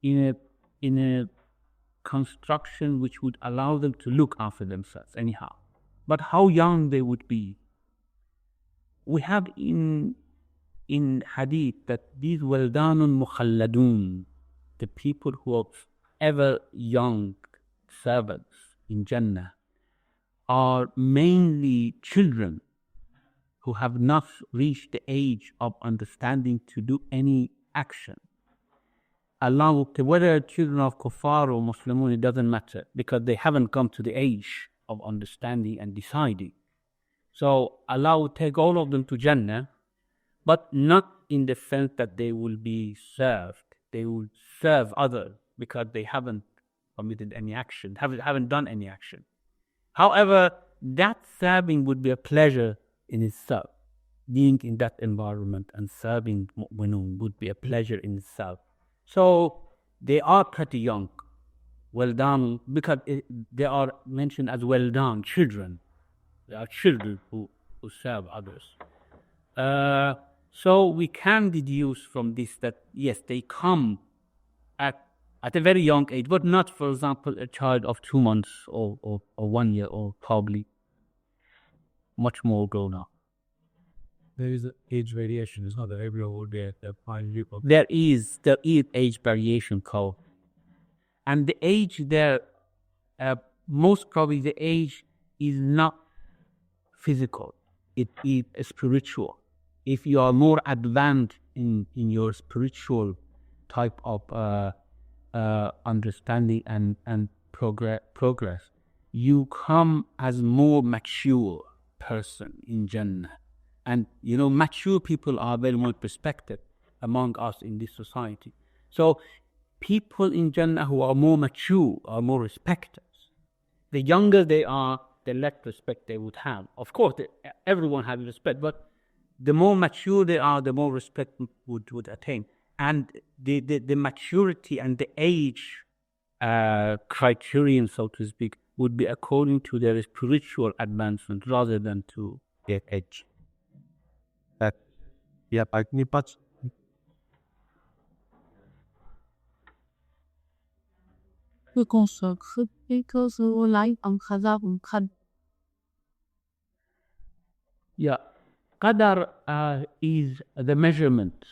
in a construction which would allow them to look after themselves anyhow. But how young they would be? We have in hadith that these waldanun mukhalladun, the people who are ever young servants in Jannah, are mainly children who have not reached the age of understanding to do any action. Allah, whether children of kuffar or Muslimun, it doesn't matter, because they haven't come to the age of understanding and deciding. So Allah will take all of them to Jannah, but not in the sense that they will be served. They will serve others because they haven't committed any action, haven't done any action. However, that serving would be a pleasure in itself. Being in that environment and serving mu'minun would be a pleasure in itself. So they are pretty young, well done, because they are mentioned as well done children. They are children who serve others. So we can deduce from this that yes, they come at a very young age, but not, for example, a child of 2 months or 1 year, or probably much more grown up. There is an age variation. It's not that everyone would be at a fine view of. There is age variation, Cole. And the age there, most probably the age is not physical, it is spiritual. If you are more advanced in your spiritual type of understanding and progress, you come as more mature person in Jannah. And mature people are very much respected among us in this society. So people in Jannah who are more mature are more respected. The younger they are, the less respect they would have. Of course, everyone has respect, but the more mature they are, the more respect would attain. And the maturity and the age criterion, so to speak, would be according to their spiritual advancement rather than to their age. Yeah, Agnipat. Yeah, Qadar is the measurement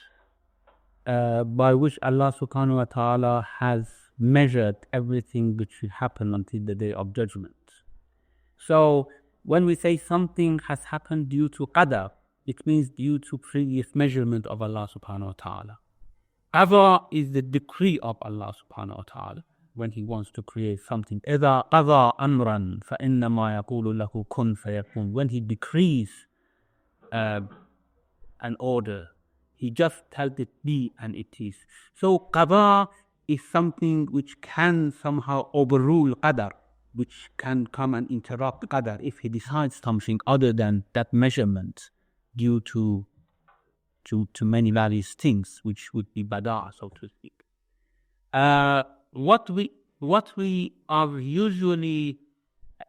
by which Allah subhanahu wa ta'ala has measured everything which will happen until the day of judgment. So when we say something has happened due to Qadar, it means due to previous measurement of Allah subhanahu wa ta'ala. Qadar is the decree of Allah subhanahu wa ta'ala when He wants to create something. إِذَا قَضَى أَمْرًا فَإِنَّمَا يَقُولُ لَهُ كُنْ فَيَكُونُ. When He decrees an order, He just tells it be and it is. So qada is something which can somehow overrule qadar, which can come and interrupt qadar if He decides something other than that measurement due to many various things, which would be bada, so to speak. What we are usually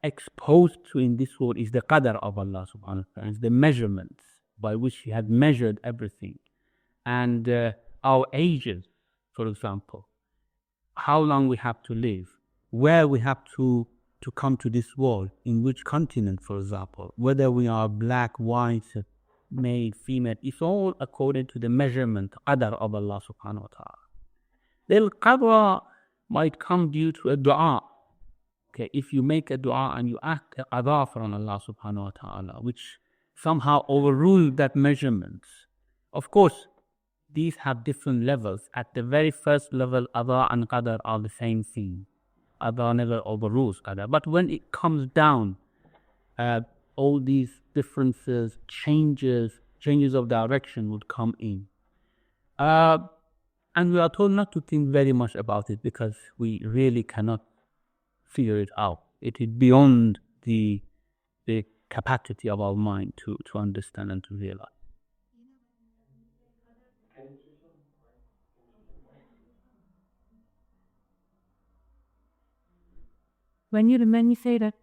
exposed to in this world is the qadar of Allah subhanahu wa ta'ala, the measurements by which He had measured everything. And our ages, for example, how long we have to live, where we have to come to this world, in which continent, for example, whether we are black, white, male, female, it's all according to the measurement, qadar of Allah subhanahu wa ta'ala. The qadar might come due to a dua. Okay, if you make a dua and you ask a qadar from Allah subhanahu wa ta'ala, which somehow overrule that measurement. Of course, these have different levels. At the very first level, qada and qadar are the same thing. Qada never overrules qadar. But when it comes down, all these differences, changes of direction would come in. And we are told not to think very much about it because we really cannot figure it out. It is beyond the capacity of our mind to understand and to realize. When you say that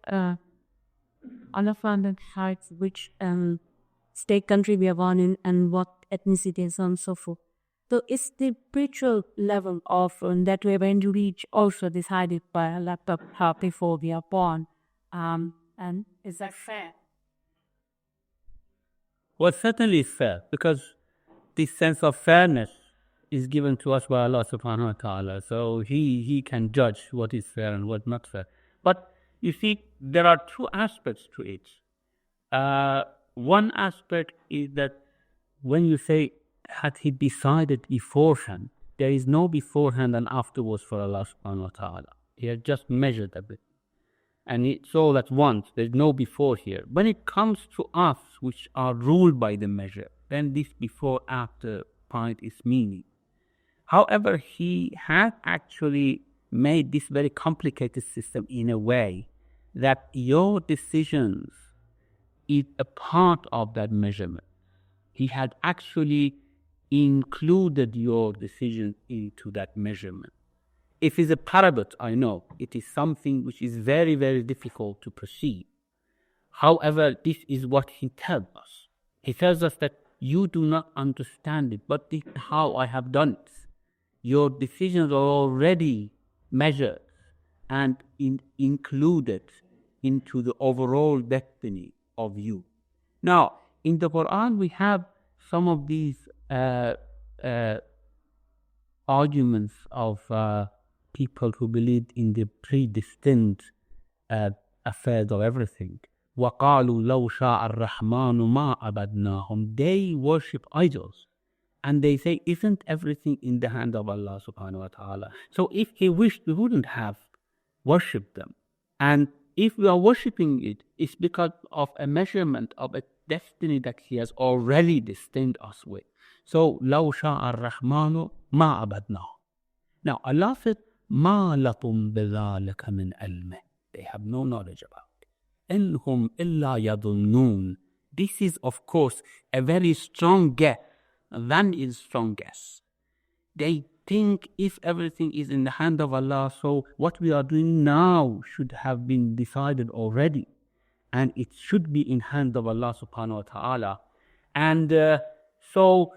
Allah found hearts which state country we are born in and what ethnicity and so on and so forth. So is the spiritual level of that we're going to reach also decided by Allah before we are born? And is that fair? Well, certainly it's fair, because this sense of fairness is given to us by Allah subhanahu wa ta'ala. So He can judge what is fair and what not fair. But you see, there are two aspects to it. One aspect is that when you say, had He decided beforehand, there is no beforehand and afterwards for Allah subhanahu wa ta'ala. He has just measured a bit. And it's all at once. There's no before here. When it comes to us, which are ruled by the measure, then this before-after point is meaning. However, He has actually made this very complicated system in a way that your decisions is a part of that measurement. He had actually included your decision into that measurement. If it's a paradox, I know, it is something which is very, very difficult to perceive. However, this is what He tells us. He tells us that you do not understand it, but this is how I have done it. Your decisions are already measured and included into the overall destiny of you. Now, in the Quran, we have some of these arguments of people who believed in the predestined affairs of everything. وَقَالُوا لَوْ شَاءَ الرَّحْمَنُ مَا عَبَدْنَاهُم. They worship idols. And they say, isn't everything in the hand of Allah subhanahu wa ta'ala? So if He wished, we wouldn't have worshipped them. And if we are worshipping it, it's because of a measurement of a destiny that He has already destined us with. So, لَوْ شَاءَ الرَّحْمَنُ مَا عَبَدْنَاهُم. Now, Allah said, مَا لَكُمْ بِذَلِكَ مِنْ عِلْمٍ. They have no knowledge about it. إِنْهُمْ إِلَّا يَظُنُّونَ. This is, of course, a very strong guess. Than is strong guess. They think if everything is in the hand of Allah, so what we are doing now should have been decided already, and it should be in hand of Allah subhanahu wa ta'ala. And so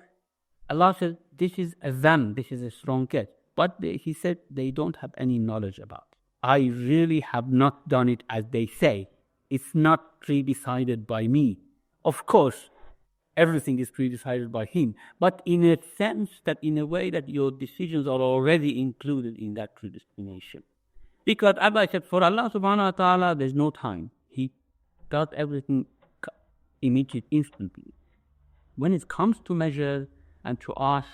Allah said, this is a zan, this is a strong guess. But He said they don't have any knowledge about it. I really have not done it as they say. It's not pre-decided by me. Of course, everything is pre-decided by Him, but in a sense that in a way that your decisions are already included in that predestination. Because as I said, for Allah subhanahu wa ta'ala, there's no time. He does everything immediately, instantly. When it comes to measures and to us,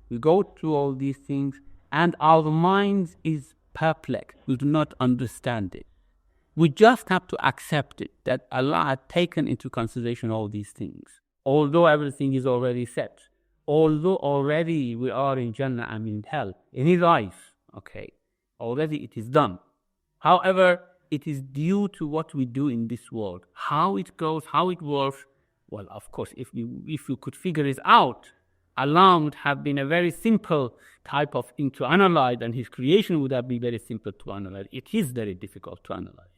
we go through all these things and our minds is perplexed. We do not understand it. We just have to accept it, that Allah had taken into consideration all these things. Although everything is already set, although already we are in Jannah and in hell, in His eyes, okay, already it is done. However, it is due to what we do in this world. How it goes, how it works, well, of course, if you could figure it out, Allah would have been a very simple type of thing to analyze, and His creation would have been very simple to analyze. It is very difficult to analyze.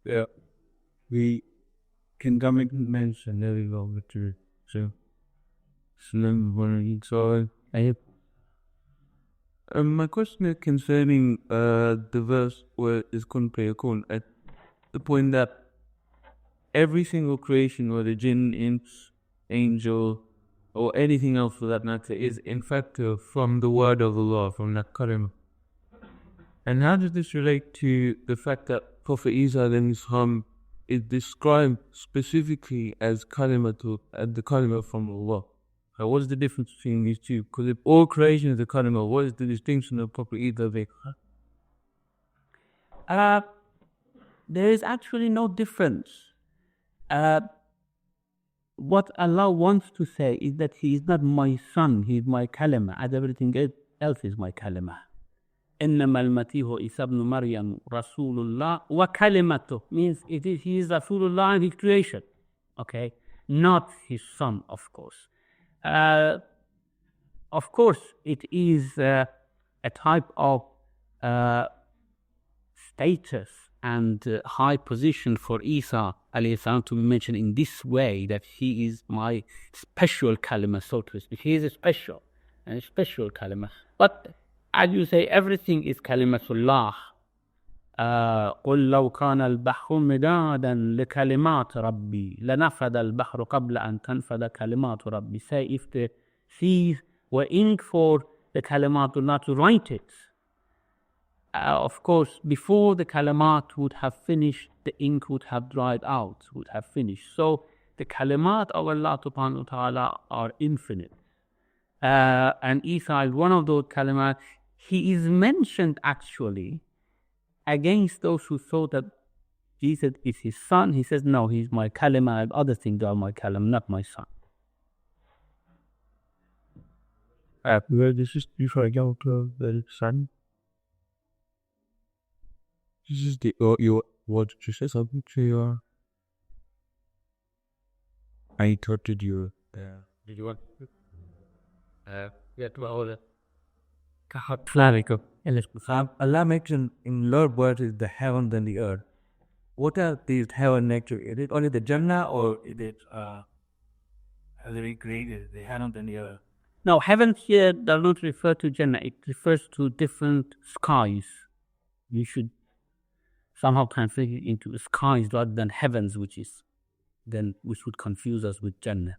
Yeah. We can come and mention every over to so my question is concerning the verse where it's kun fayakun, at the point that every single creation, whether jinn, imps, angel, or anything else for that matter, is in fact from the word of Allah, from that kalimah. And how does this relate to the fact that Prophet Isa is described specifically as kalimatu, as the kalimah from Allah? What is the difference between these two? Because if all creation is the kalimah, what is the distinction of Prophet Isa? There is actually no difference. What Allah wants to say is that He is not my son, He is my kalimah, as everything else is my kalimah. إنما المسيح عيسى ابن مريم رسول الله وكلمته, means He is Rasulullah and His creation, okay, not His son, of course. Of course, it is a type of status and high position for Isa alayhi salam to be mentioned in this way, that he is my special kalima, so to speak. He is a special kalima. But as you say, everything is kalimatullah. قل لو كان البحر مدادا لكلمات ربي لنفد البحر قبل أن تنفد كلمات ربي. Say, if the seas were ink for the kalimatullah to write it, of course, before the kalimat would have finished, the ink would have dried out, would have finished. So the kalimat of Allah subhanahu wa ta'ala are infinite. And Isa is one of those kalimat. He is mentioned actually against those who thought that Jesus is his son. He says, no, he's my kalima, and other things are my kalam, not my son. Well, this is referring out to the son. This is the you what you say something to your. I interrupted you. Did you want? Yeah, to all the. Allah mentioned in Lord words is the heaven and the earth. What are these heaven actually? Is it only the Jannah, or is it has it created the heaven and the earth? Now, heaven here does not refer to Jannah. It refers to different skies. You should somehow translate it into skies rather than heavens, which would confuse us with Jannah.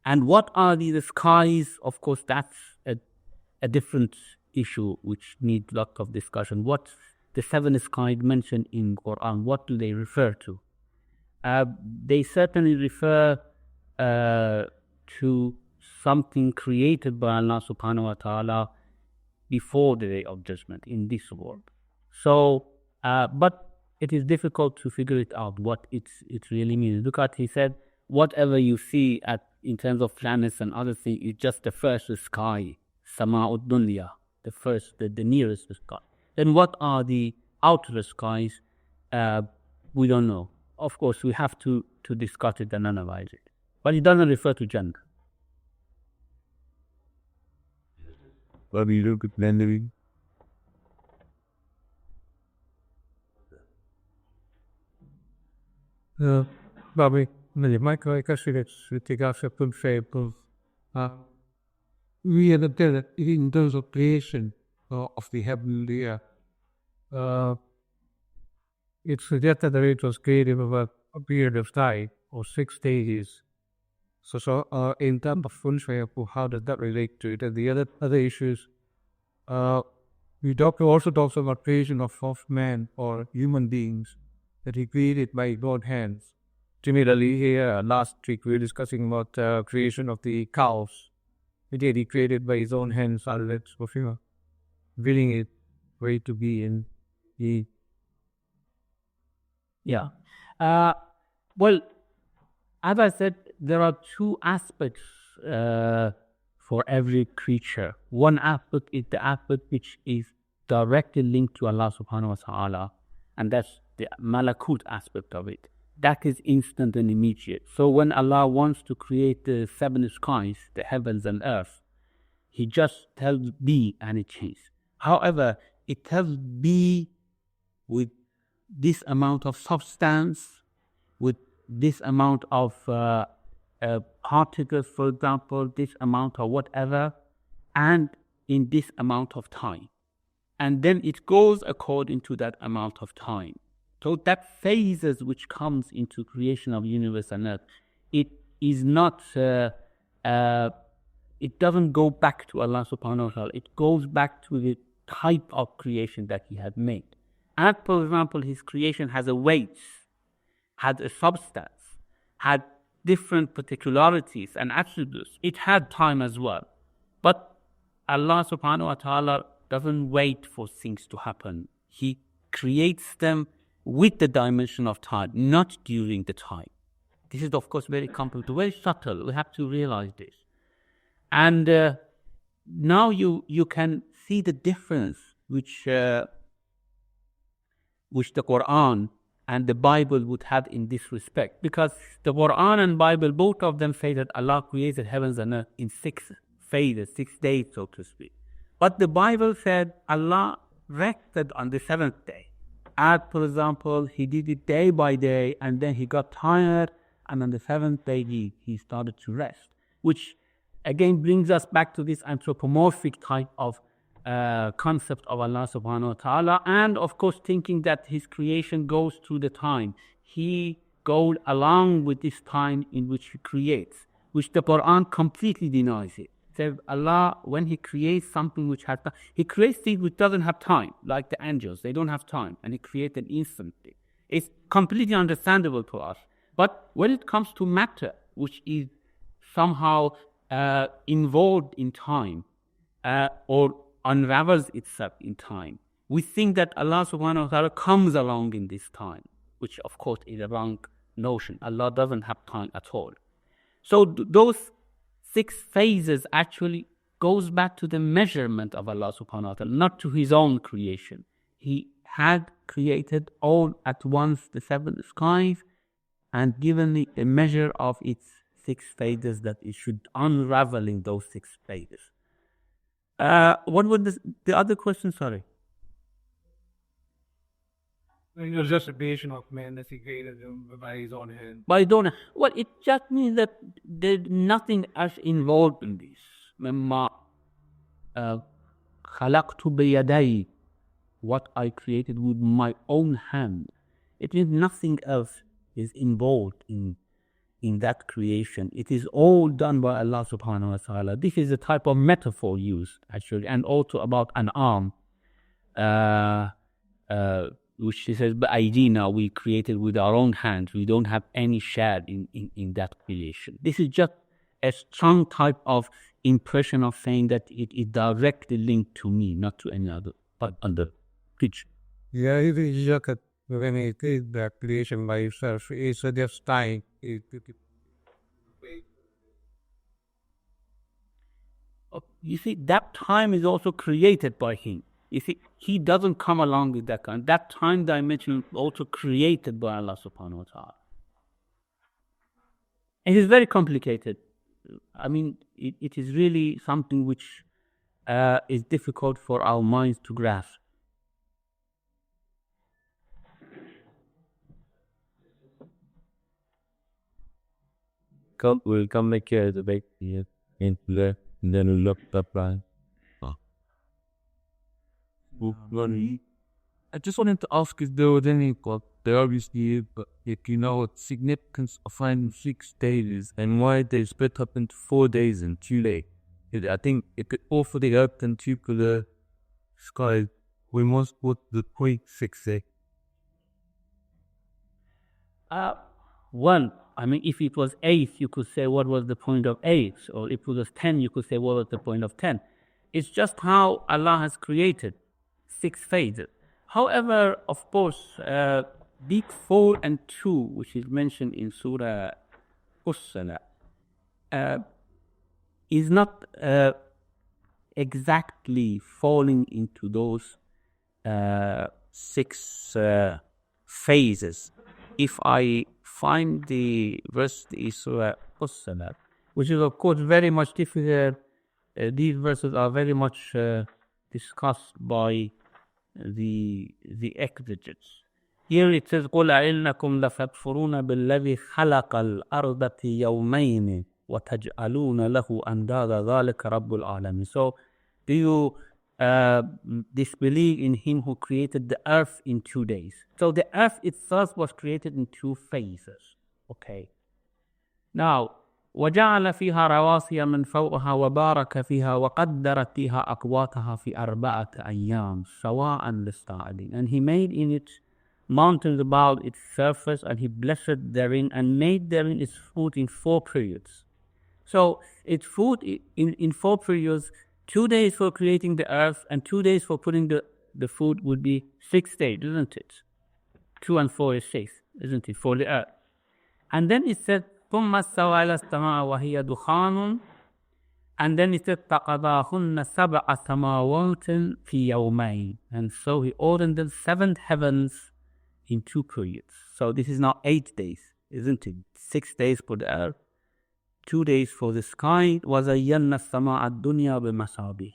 And what are these skies? Of course, that's a different issue which needs lot of discussion. What the seven skies mentioned in Quran, what do they refer to? They certainly refer to something created by Allah subhanahu wa ta'ala before the day of judgment in this world. So, but it is difficult to figure it out what it really means. Look at, he said, whatever you see in terms of planets and other things is just the first sky, sama'ud dunya, the nearest sky. Then what are the outer skies? We don't know. Of course, we have to discuss it and analyze it. But it doesn't refer to Jannah. But we look at rendering. Bobby, Michael, we understand that in terms of creation of the heavenly earth, it's suggested that it was created over a period of time or 6 days. So in terms of function, how does that relate to it? And the other issues, we also talk about creation of man or human beings that he created by his own hands. Similarly, here last week we were discussing about creation of the cows. He created by his own hands, willing it way to be in the. Yeah. Well, as I said, there are two aspects for every creature. One aspect is the aspect which is directly linked to Allah subhanahu wa ta'ala, and that's the malakut aspect of it. That is instant and immediate. So when Allah wants to create the seven skies, the heavens and earth, He just tells be and it changes. However, it tells be with this amount of substance, with this amount of particles, for example, this amount of whatever, and in this amount of time. And then it goes according to that amount of time. So that phases which comes into creation of universe and earth, it is not, it doesn't go back to Allah subhanahu wa ta'ala. It goes back to the type of creation that He had made. And for example, His creation has a weight, had a substance, had different particularities and attributes. It had time as well. But Allah subhanahu wa ta'ala doesn't wait for things to happen. He creates them with the dimension of time, not during the time. This is, of course, very complex, very subtle. We have to realize this. And now you can see the difference which the Quran and the Bible would have in this respect. Because the Quran and Bible, both of them say that Allah created heavens and earth in 6 phases, 6 days, so to speak. But the Bible said Allah rested on the seventh day. As, for example, he did it day by day, and then he got tired, and on the seventh day he started to rest, which again brings us back to this anthropomorphic type of concept of Allah subhanahu wa ta'ala, and of course thinking that his creation goes through the time. He goes along with this time in which he creates, which the Quran completely denies it. Says Allah, when he creates something which has time, he creates things which doesn't have time, like the angels, they don't have time, and he created instantly. It's completely understandable to us. But when it comes to matter, which is somehow involved in time, or unravels itself in time, we think that Allah subhanahu wa ta'ala comes along in this time, which of course is a wrong notion. Allah doesn't have time at all. So those 6 phases actually goes back to the measurement of Allah subhanahu wa ta'ala, not to his own creation. He had created all at once the 7 skies and given it a measure of its 6 phases that it should unravel in those 6 phases. What was the other question? Sorry. It was just a creation of man that he created by his own hand. By his own. Well, it just means that there's nothing else involved in this. مما خلقت بيدي, what I created with my own hand. It means nothing else is involved in that creation. It is all done by Allah subhanahu wa ta'ala. This is a type of metaphor used actually, and also about an arm, which he says, now we created with our own hands. We don't have any share in that creation. This is just a strong type of impression of saying that it is directly linked to me, not to any other, but other creature. Yeah, if you look at when it is the creation by itself, it's just time. You see, that time is also created by him. You see, he doesn't come along with that kind. That time dimension is also created by Allah subhanahu wa ta'ala. It is very complicated. I mean, it is really something which is difficult for our minds to grasp. We'll come back here the back here into there, and then we'll look up line. I just wanted to ask if there was any, there obviously is, but if you know what significance of finding 6 days and why they split up into 4 days and 2 days. I think it could offer the earth and 2 for the sky. We must put the 0.6 day. One, I mean, if it was 8, you could say what was the point of 8, or if it was 10, you could say what was the point of 10. It's just how Allah has created 6 phases. However, of course, big 4 and 2, which is mentioned in Surah Yaseen, is not exactly falling into those 6 phases. If I find the verse in Surah Yaseen, which is of course very much difficult, these verses are very much discussed by the exegetes. Here it says, قُلْ أَإِنَّكُمْ لَتَكْفُرُونَ بِالَّذِي خَلَقَ الْأَرْضَ فِي يَوْمَيْنِ وَتَجْعَلُونَ لَهُ أَنْدَادًا ذَلِكَ رَبُّ الْعَالَمِينَ. So, do you disbelieve in him who created the earth in 2 days? So the earth itself was created in 2 phases. Okay. Now, وَجَعَلَ فِيهَا رَوَاسِيَ مِنْ فَوْقِهَا وَبَارَكَ فِيهَا وَقَدَّرَ فِيهَا أَقْوَاتَهَا فِي 4 أَيَّامٍ سَوَاءً لِلسَّائِلِينَ. And he made in it mountains about its surface, and he blessed therein, and made therein its fruit in 4 periods. So its fruit in 4 periods, 2 days for creating the earth and 2 days for putting the food would be 6 days, isn't it? 2 and 4 is 6, isn't it, for the earth? And then it said, ثُمَّ اسْتَوَى إِلَى السَّمَاءِ وَهِيَ دُخَانٌ. And then it said, فَقَضَاهُنَّ سَبْعَ سَمَاوَاتٍ فِي يَوْمَيْنِ. And so he ordered the 7 heavens in 2 periods. So this is now 8 days, isn't it? 6 days for the earth, 2 days for the sky. وَزَيَّنَّا السَّمَاءَ الدُّنْيَا بِمَصَابِيحَ.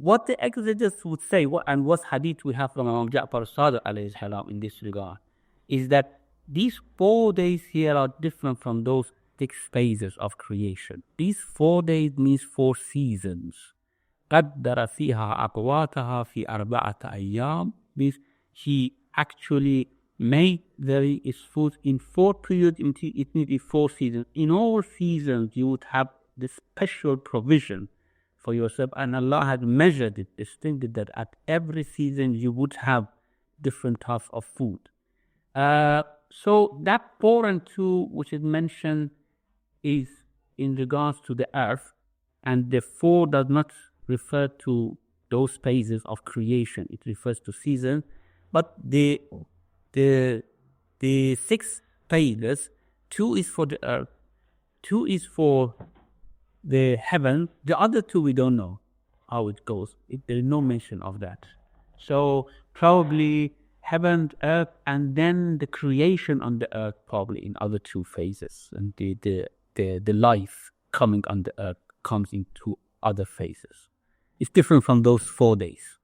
what the exegetes would say, and what hadith we have from Imam Ja'far al-Sadiq alayhi salam in this regard, is that these 4 days here are different from those 6 phases of creation. These 4 days means 4 seasons. قَدَّرَ فِيهَا أَقْوَاتَهَا فِي أَرْبَعَةَ أَيَّامٍ means he actually made its food in 4 periods. It needed 4 seasons. In all seasons, you would have this special provision for yourself, and Allah had measured it, distincted that at every season you would have different types of food. So that 4 and 2, which is mentioned, is in regards to the earth, and the 4 does not refer to those phases of creation. It refers to season, but the 6 phases, 2 is for the earth, 2 is for the heaven. The other 2 we don't know how it goes. There is no mention of that. So probably heaven, earth, and then the creation on the earth, probably in other 2 phases, and the life coming on the earth comes into other phases. It's different from those 4 days.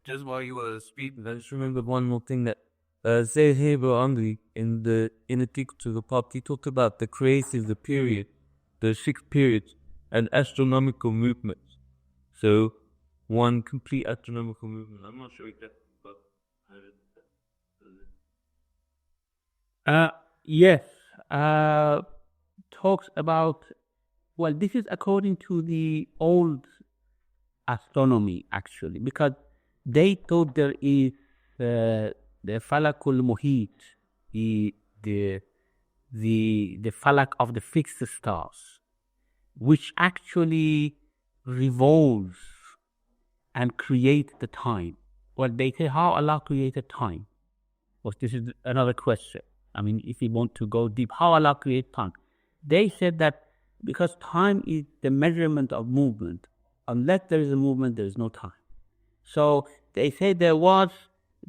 Just while you were speaking, I just remembered one more thing that Zayd Haber Andri in the tick to the pop, he talked about the creative, the period, the 6 periods, and astronomical movements. So one complete astronomical movement. I'm not sure exactly, but yes, talks about. Well, this is according to the old astronomy, actually, because they thought there is the falakul muhit, the falak of the fixed stars, which actually revolves and create the time. Well, they say how Allah created time. Well, this is another question. I mean, if you want to go deep, how Allah created time? They said that because time is the measurement of movement. Unless there is a movement, there is no time. So they say there was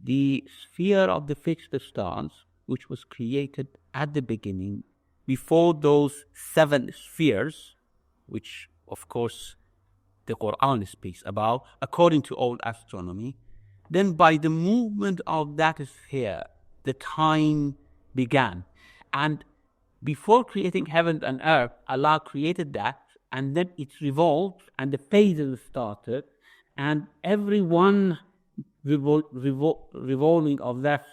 the sphere of the fixed stars, which was created at the beginning, before those 7 spheres, which of course the Quran speaks about, according to old astronomy. Then by the movement of that sphere, the time began. And before creating heaven and earth, Allah created that, and then it revolved, and the phases started, and every one revolving of that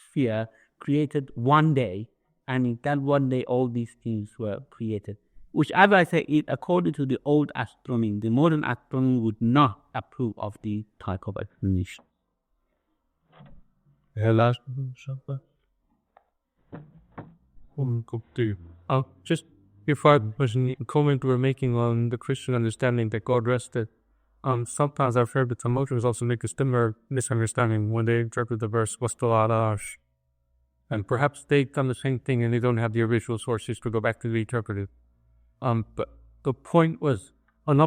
sphere created one day, and in that one day all these things were created. Which, as I say, is according to the old astronomy. The modern astronomy would not approve of the type of explanation. Last just before the comment we were making on the Christian understanding that God rested, sometimes I've heard that some Muslims also make a similar misunderstanding when they interpret the verse "Wastala ala arsh," and perhaps they've done the same thing and they don't have the original sources to go back to interpret it. But the point was, when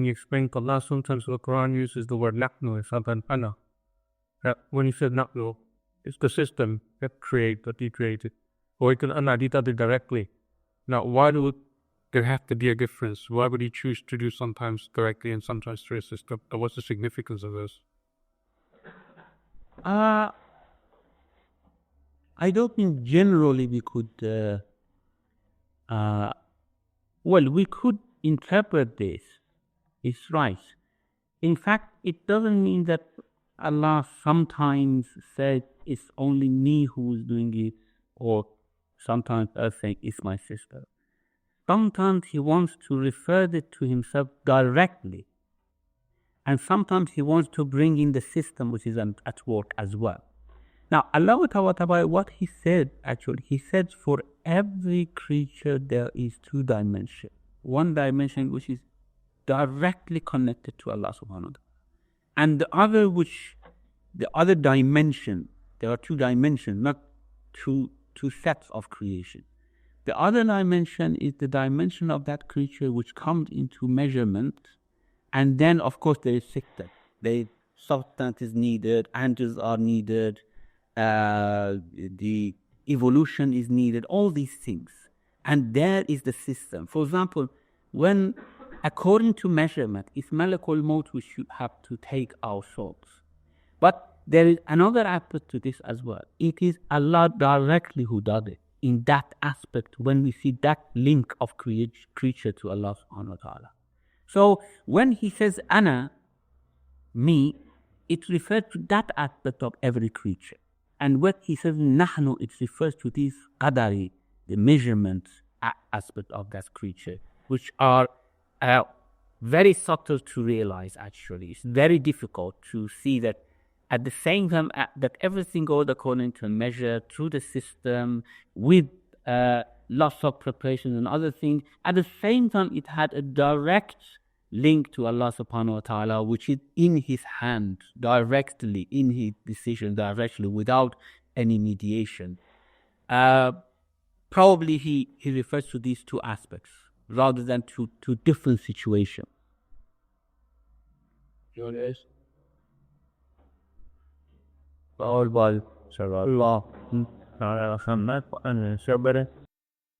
you explain Allah, sometimes the Quran uses the word nahnu and ana. When you said nahnu, it's the system that he created. Or he can anadit it directly. Now, why would there have to be a difference? Why would he choose to do sometimes directly and sometimes through a system? What's the significance of this? I don't think generally we could. We could interpret this. It's right. In fact, it doesn't mean that Allah sometimes said it's only me who's doing it, or sometimes saying it's my sister. Sometimes he wants to refer it to himself directly, and sometimes he wants to bring in the system which is at work as well. Now, Allah Ta'ala, what he said, actually, he said for every creature there is 2 dimensions. One dimension which is directly connected to Allah Subhanahu wa Ta'ala, and the other dimension, there are 2 dimensions, not two sets of creation. The other dimension is the dimension of that creature which comes into measurement, and then of course there is sickness. The substance is needed, angels are needed, the evolution is needed, all these things. And there is the system. For example, when, according to measurement, it's Malakul Maut who should have to take our souls. But there is another aspect to this as well. It is Allah directly who does it. In that aspect, when we see that link of creature to Allah subhanahu wa ta'ala. So when he says Ana, me, it refers to that aspect of every creature. And when he says Nahnu, it refers to this qadari, the measurement aspect of that creature, which are very subtle to realize actually. It's very difficult to see that at the same time that everything goes according to a measure through the system with lots of preparations and other things. At the same time, it had a direct link to Allah subhanahu wa ta'ala, which is in his hand, directly, in his decision, directly, without any mediation. Probably he refers to these two aspects rather than to different situations. Allah,